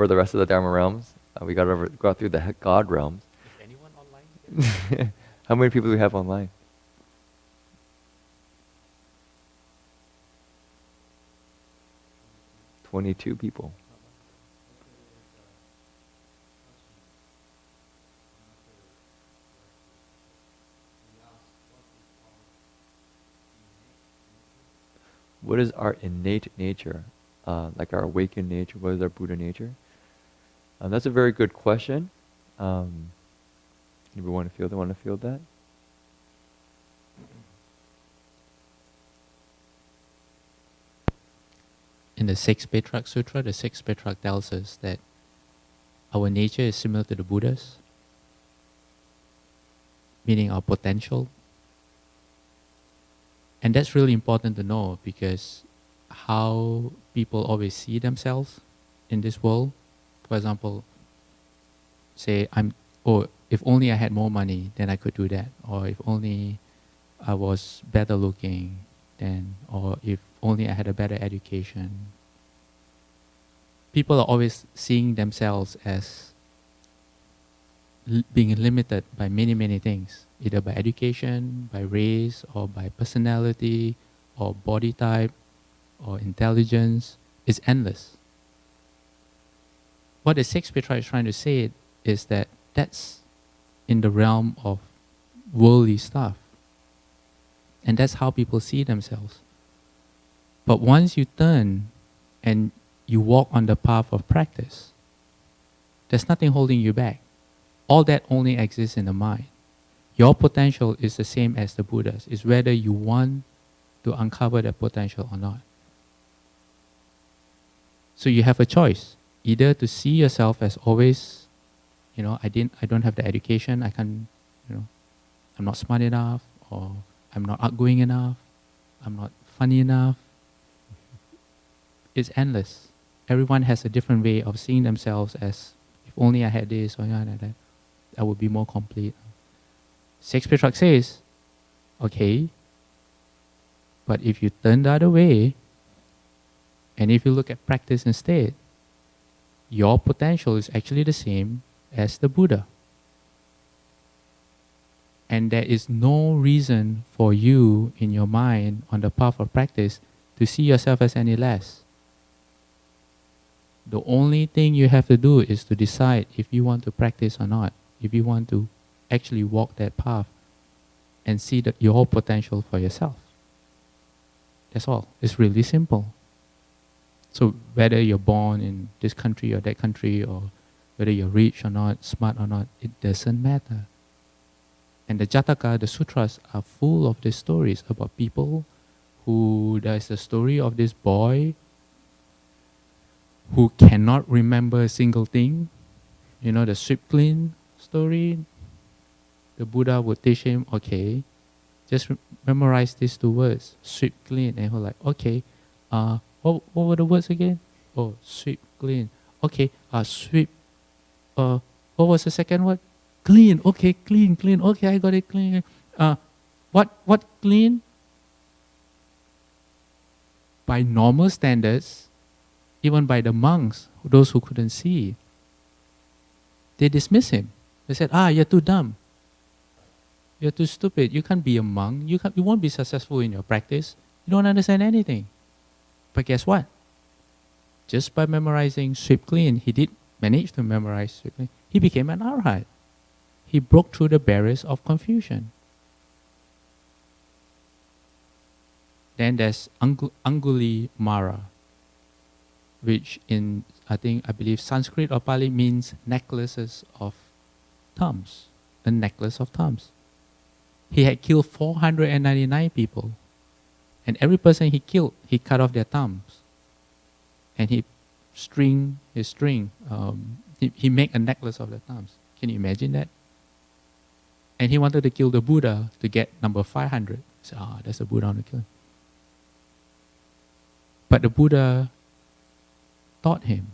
D: the rest of the Dharma realms, we got through the God realms.
B: Is anyone online?
D: How many people do we have online? "22 people. What is our innate nature? Like our awakened nature, what is our Buddha nature? That's a very good question. Anybody want to field that?
B: In the Sixth Petrak Sutra, the Sixth Petrak tells us that our nature is similar to the Buddha's, meaning our potential. And that's really important to know, because how people always see themselves in this world. For example, say if only I had more money, then I could do that. Or if only I was better looking, or if only I had a better education. People are always seeing themselves as being limited by many, many things, either by education, by race, or by personality, or body type, or intelligence. It's endless. What the Sixth Petra is trying to say is that that's in the realm of worldly stuff. And that's how people see themselves. But once you turn and you walk on the path of practice, there's nothing holding you back. All that only exists in the mind. Your potential is the same as the Buddha's. It's whether you want to uncover that potential or not. So you have a choice, either to see yourself as always, I don't have the education, I can't, I'm not smart enough, or I'm not outgoing enough, I'm not funny enough. It's endless. Everyone has a different way of seeing themselves as, if only I had this or that, I would be more complete. Sixth Petrak says, okay, but if you turn the other way, and if you look at practice instead, your potential is actually the same as the Buddha. And there is no reason for you in your mind on the path of practice to see yourself as any less. The only thing you have to do is to decide if you want to practice or not, if you want to actually walk that path and see your potential for yourself. That's all. It's really simple. So whether you're born in this country or that country, or whether you're rich or not, smart or not, it doesn't matter. And the Jataka, the sutras, are full of these stories about people there's a story of this boy who cannot remember a single thing. The sweep clean story. The Buddha would teach him, okay, just memorize these two words, sweep clean. And he's like, okay, what were the words again? Oh, sweep clean. Okay, sweep. What was the second word? Clean. Okay, clean. Okay, I got it, clean. What clean? By normal standards, even by the monks, those who couldn't see, they dismiss him. They said, you're too dumb. You're too stupid. You can't be a monk. You won't be successful in your practice. You don't understand anything. But guess what? Just by memorizing sweep clean, he did manage to memorize sweep clean. He became an arhat. He broke through the barriers of confusion. Then there's Angulimala, which I believe Sanskrit or Pali means necklaces of thumbs, a necklace of thumbs. He had killed 499 people. And every person he killed, he cut off their thumbs. And he he make a necklace of their thumbs. Can you imagine that? And he wanted to kill the Buddha to get number 500. So, that's the Buddha I want to kill. But the Buddha taught him.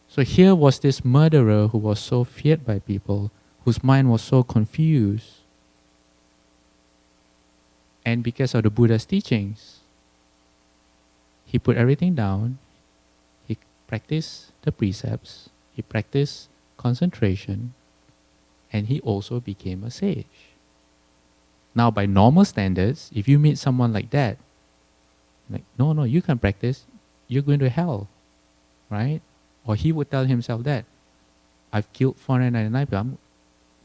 B: So here was this murderer who was so feared by people, whose mind was so confused. And because of the Buddha's teachings, he put everything down, he practiced the precepts, he practiced concentration, and he also became a sage. Now, by normal standards, if you meet someone like that, like, no, you can practice, you're going to hell, right? Or he would tell himself that, I've killed 499 people,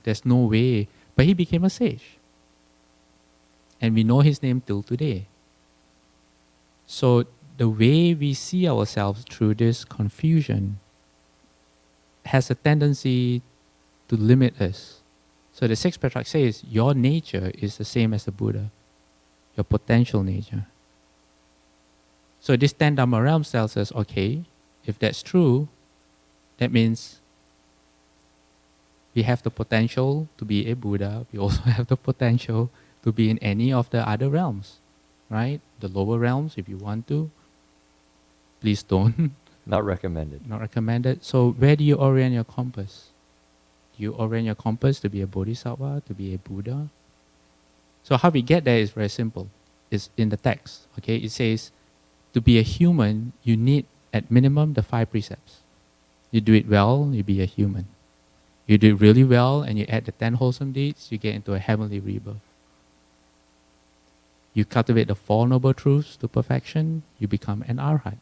B: there's no way. But he became a sage. And we know his name till today. So the way we see ourselves through this confusion has a tendency to limit us. So the sixth patriarch says, your nature is the same as the Buddha, your potential nature. So this Ten Dharma Realms tells us, okay, if that's true, that means we have the potential to be a Buddha. We also have the potential to be in any of the other realms, right? The lower realms, if you want to. Please don't.
D: Not recommended.
B: Not recommended. So where do you orient your compass? Do you orient your compass to be a Bodhisattva, to be a Buddha? So how we get there is very simple. It's in the text, okay? It says, to be a human, you need at minimum the 5 precepts. You do it well, you be a human. You do it really well and you add the 10 wholesome deeds, you get into a heavenly rebirth. You cultivate the 4 noble truths to perfection, you become an arhat.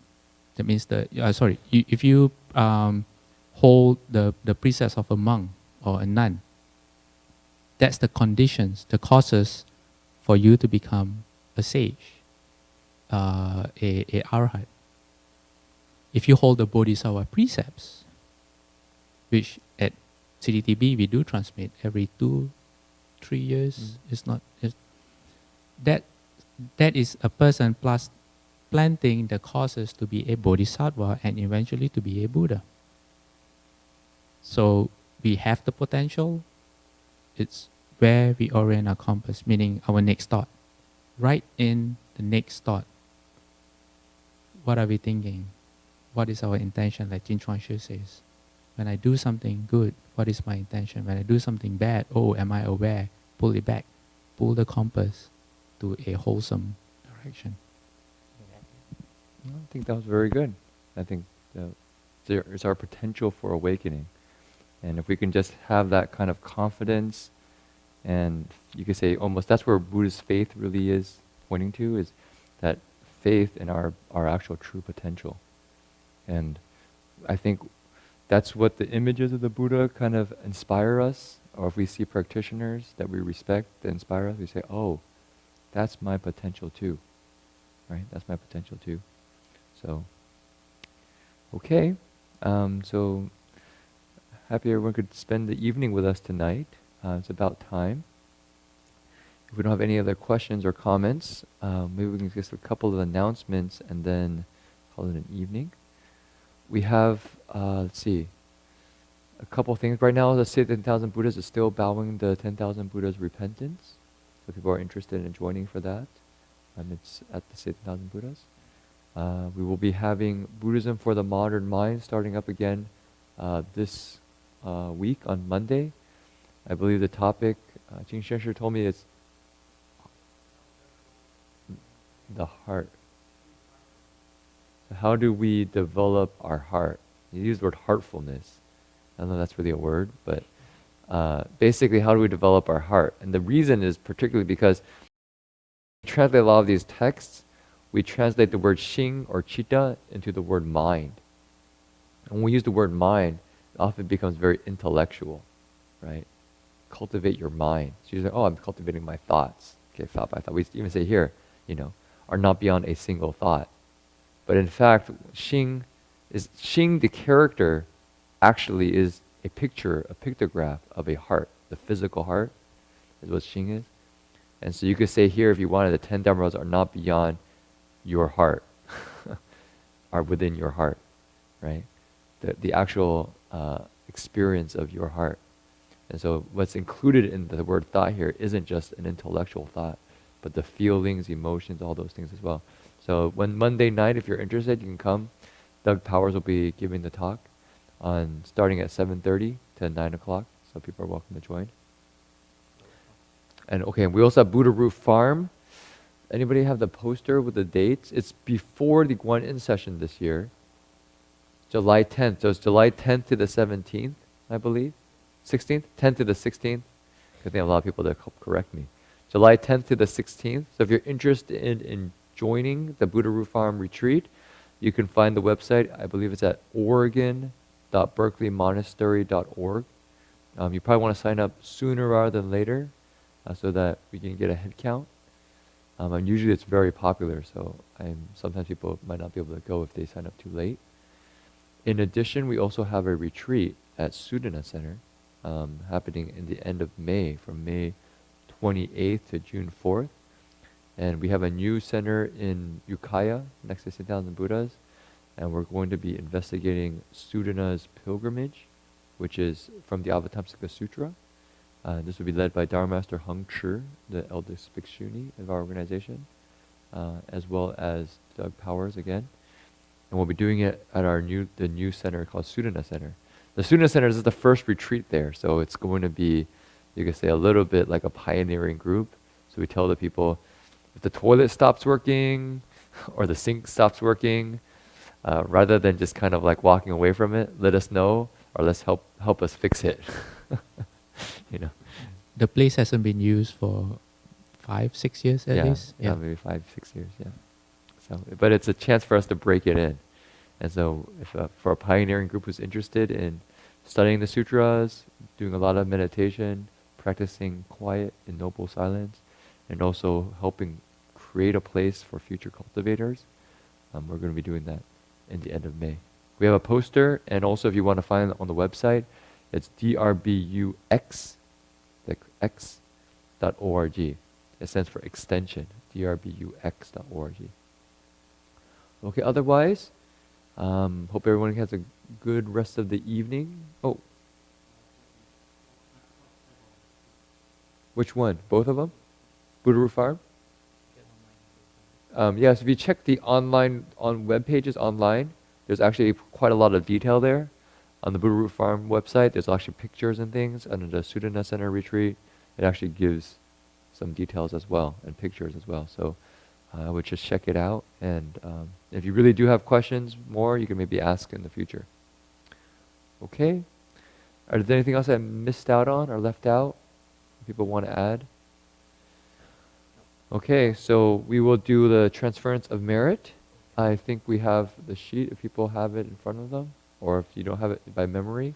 B: That means if you hold the precepts of a monk or a nun, that's the conditions, the causes for you to become a sage, a arhat. If you hold the Bodhisattva precepts, which at CDTB we do transmit every 2-3 years, that is a person plus planting the causes to be a Bodhisattva and eventually to be a Buddha. So we have the potential. It's where we orient our compass, meaning our next thought. Right in the next thought. What are we thinking? What is our intention? Like Jin-Chuan says, when I do something good, what is my intention? When I do something bad, am I aware? Pull it back. Pull the compass to a wholesome direction.
D: I think that was very good. I think there's our potential for awakening. And if we can just have that kind of confidence, and you could say almost that's where Buddhist faith really is pointing to, is that faith in our actual true potential. And I think that's what the images of the Buddha kind of inspire us, or if we see practitioners that we respect that inspire us, we say, oh, that's my potential too, right? That's my potential too. So, okay. So, happy everyone could spend the evening with us tonight. It's about time. If we don't have any other questions or comments, maybe we can just a couple of announcements and then call it an evening. We have, let's see, a couple things. Right now, the 10,000 Buddhas is still bowing the 10,000 Buddhas repentance. So if people are interested in joining for that, it's at the 10,000 Buddhas. We will be having Buddhism for the Modern Mind starting up again this week on Monday. I believe the topic, Jin-He told me, it's the heart. So how do we develop our heart? You use the word heartfulness. I don't know if that's really a word, but basically how do we develop our heart? And the reason is particularly because we translate a lot of these texts, we translate the word shing or chitta into the word mind. And when we use the word mind, it often becomes very intellectual, right? Cultivate your mind. So you say, oh, I'm cultivating my thoughts. Okay, thought by thought. We even say here, are not beyond a single thought. But in fact, shing, the character, actually is a picture, a pictograph of a heart, the physical heart. is what Xing is. And so you could say here, if you wanted, the 10 Dharma Realms are not beyond your heart, are within your heart, right? The actual experience of your heart. And so what's included in the word thought here isn't just an intellectual thought, but the feelings, emotions, all those things as well. So when Monday night, if you're interested, you can come. Doug Powers will be giving the talk on starting at 7:30 to 9 o'clock. So people are welcome to join. And okay, we also have Buddha Roof Farm. Anybody have the poster with the dates? It's before the Guan Yin session this year. July 10th. So it's July 10th to the 17th, I believe. 16th? 10th to the 16th. I think a lot of people that correct me. July 10th to the 16th. So if you're interested in joining the Buddha Roof Farm retreat, you can find the website. I believe it's at oregon.berkeleymonastery.org. You probably want to sign up sooner rather than later so that we can get a head count. And usually it's very popular, so sometimes people might not be able to go if they sign up too late. In addition, we also have a retreat at Sudana Center happening in the end of May, from May 28th to June 4th. And we have a new center in Ukiah, next to St. Thousand Buddhas. And we're going to be investigating Sudana's pilgrimage, which is from the Avatamsaka Sutra. This will be led by Dharma Master Heng Sure, the eldest bhikshuni of our organization, as well as Doug Powers again. And we'll be doing it at the new center called Sudana Center. The Sudana Center is the first retreat there, so it's going to be, you could say, a little bit like a pioneering group. So we tell the people, if the toilet stops working or the sink stops working, rather than just kind of like walking away from it, let us know, or let's help us fix it. You know,
B: The place hasn't been used for 5-6 years at least.
D: Yeah, maybe 5-6 years. Yeah. So, but it's a chance for us to break it in. And so, if for a pioneering group who's interested in studying the sutras, doing a lot of meditation, practicing quiet and noble silence, and also helping create a place for future cultivators, we're going to be doing that in the end of May. We have a poster, and also if you want to find it on the website, it's DRBUX, like x.org. It stands for extension, drbux.org. Okay, otherwise, hope everyone has a good rest of the evening. Oh. Which one? Both of them? Buddha Roof Farm? Yes, if you check the online, on web pages online, there's actually quite a lot of detail there. On the Buddha Roof Farm website, there's actually pictures and things. Under the Sudana Center retreat, it actually gives some details as well, and pictures as well. So I would just check it out. And if you really do have questions more, you can maybe ask in the future. Okay? Is there anything else I missed out on or left out? People want to add? Okay, so we will do the transference of merit. I think we have the sheet if people have it in front of them, or if you don't have it by memory.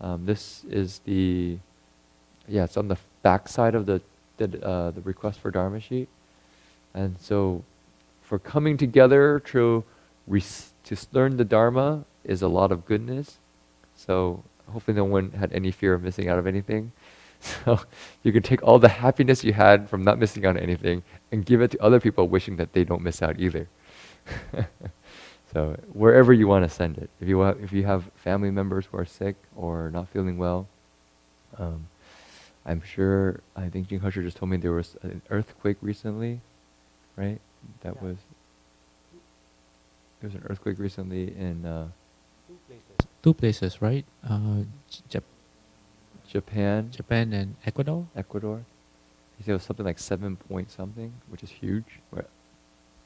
D: This is it's on the back side of the request for Dharma sheet. And so for coming together to learn the Dharma is a lot of goodness. So hopefully no one had any fear of missing out of anything. So you can take all the happiness you had from not missing out on anything and give it to other people wishing that they don't miss out either. So wherever you want to send it. If you have family members who are sick or not feeling well, I'm sure, I think Jin-He just told me there was an earthquake recently, right? There was an earthquake recently in
B: Two places, right?
D: Japan.
B: Japan and Ecuador.
D: He said it was something like 7 point something, which is huge. Right?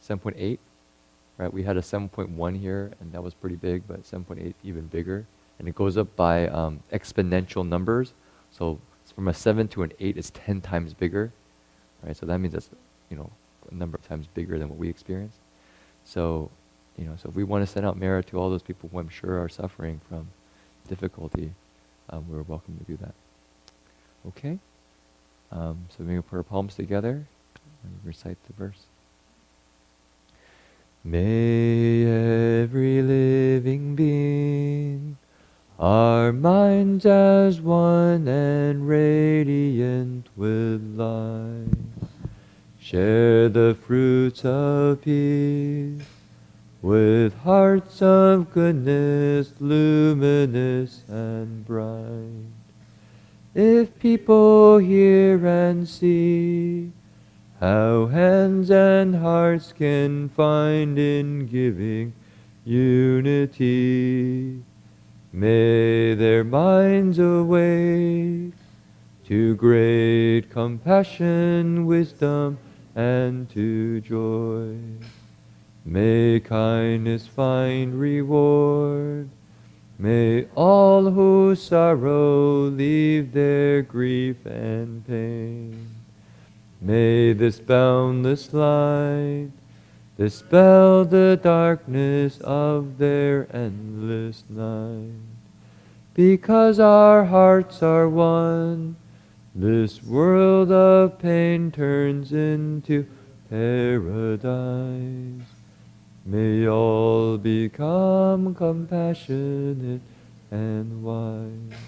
D: 7.8, right? We had a 7.1 here, and that was pretty big, but 7.8 even bigger. And it goes up by exponential numbers. So from a 7 to an 8 is 10 times bigger, right? So that means that's, a number of times bigger than what we experienced. So, so if we want to send out merit to all those people who I'm sure are suffering from difficulty, we're welcome to do that. Okay? So maybe we'll put our palms together and recite the verse. May every living being our minds as one and radiant with light. Share the fruits of peace with hearts of goodness, luminous and bright. If people hear and see how hands and hearts can find in giving unity, may their minds awake to great compassion, wisdom, and to joy. May kindness find reward. May all who sorrow leave their grief and pain. May this boundless light dispel the darkness of their endless night. Because our hearts are one, this world of pain turns into paradise. May all become compassionate and wise.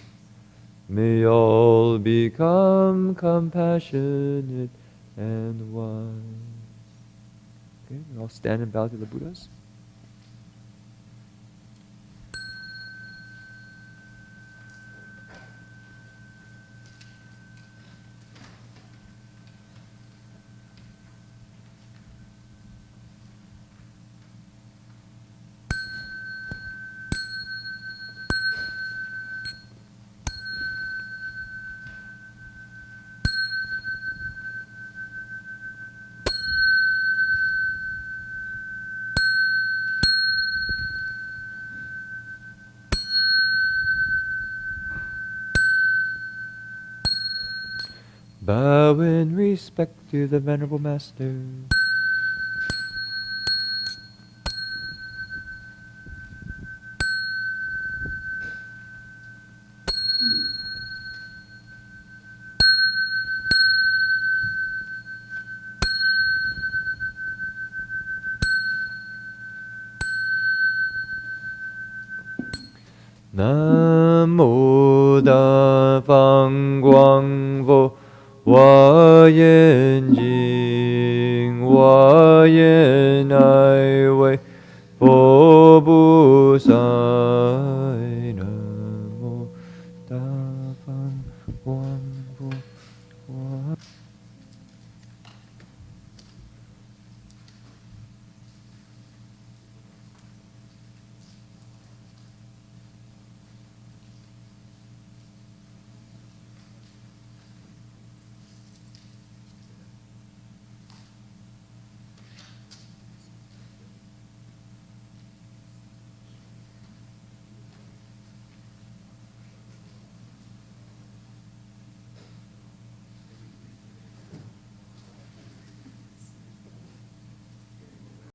D: May all become compassionate and wise. Okay, we all stand and bow to the Buddhas. Bow in respect to the Venerable Master. Namo Da Fang Guang Vo Hua Yan Jing Hua Yan Ai Wei Bo Bu Sai. Namo Da Fang Guang Vo Hua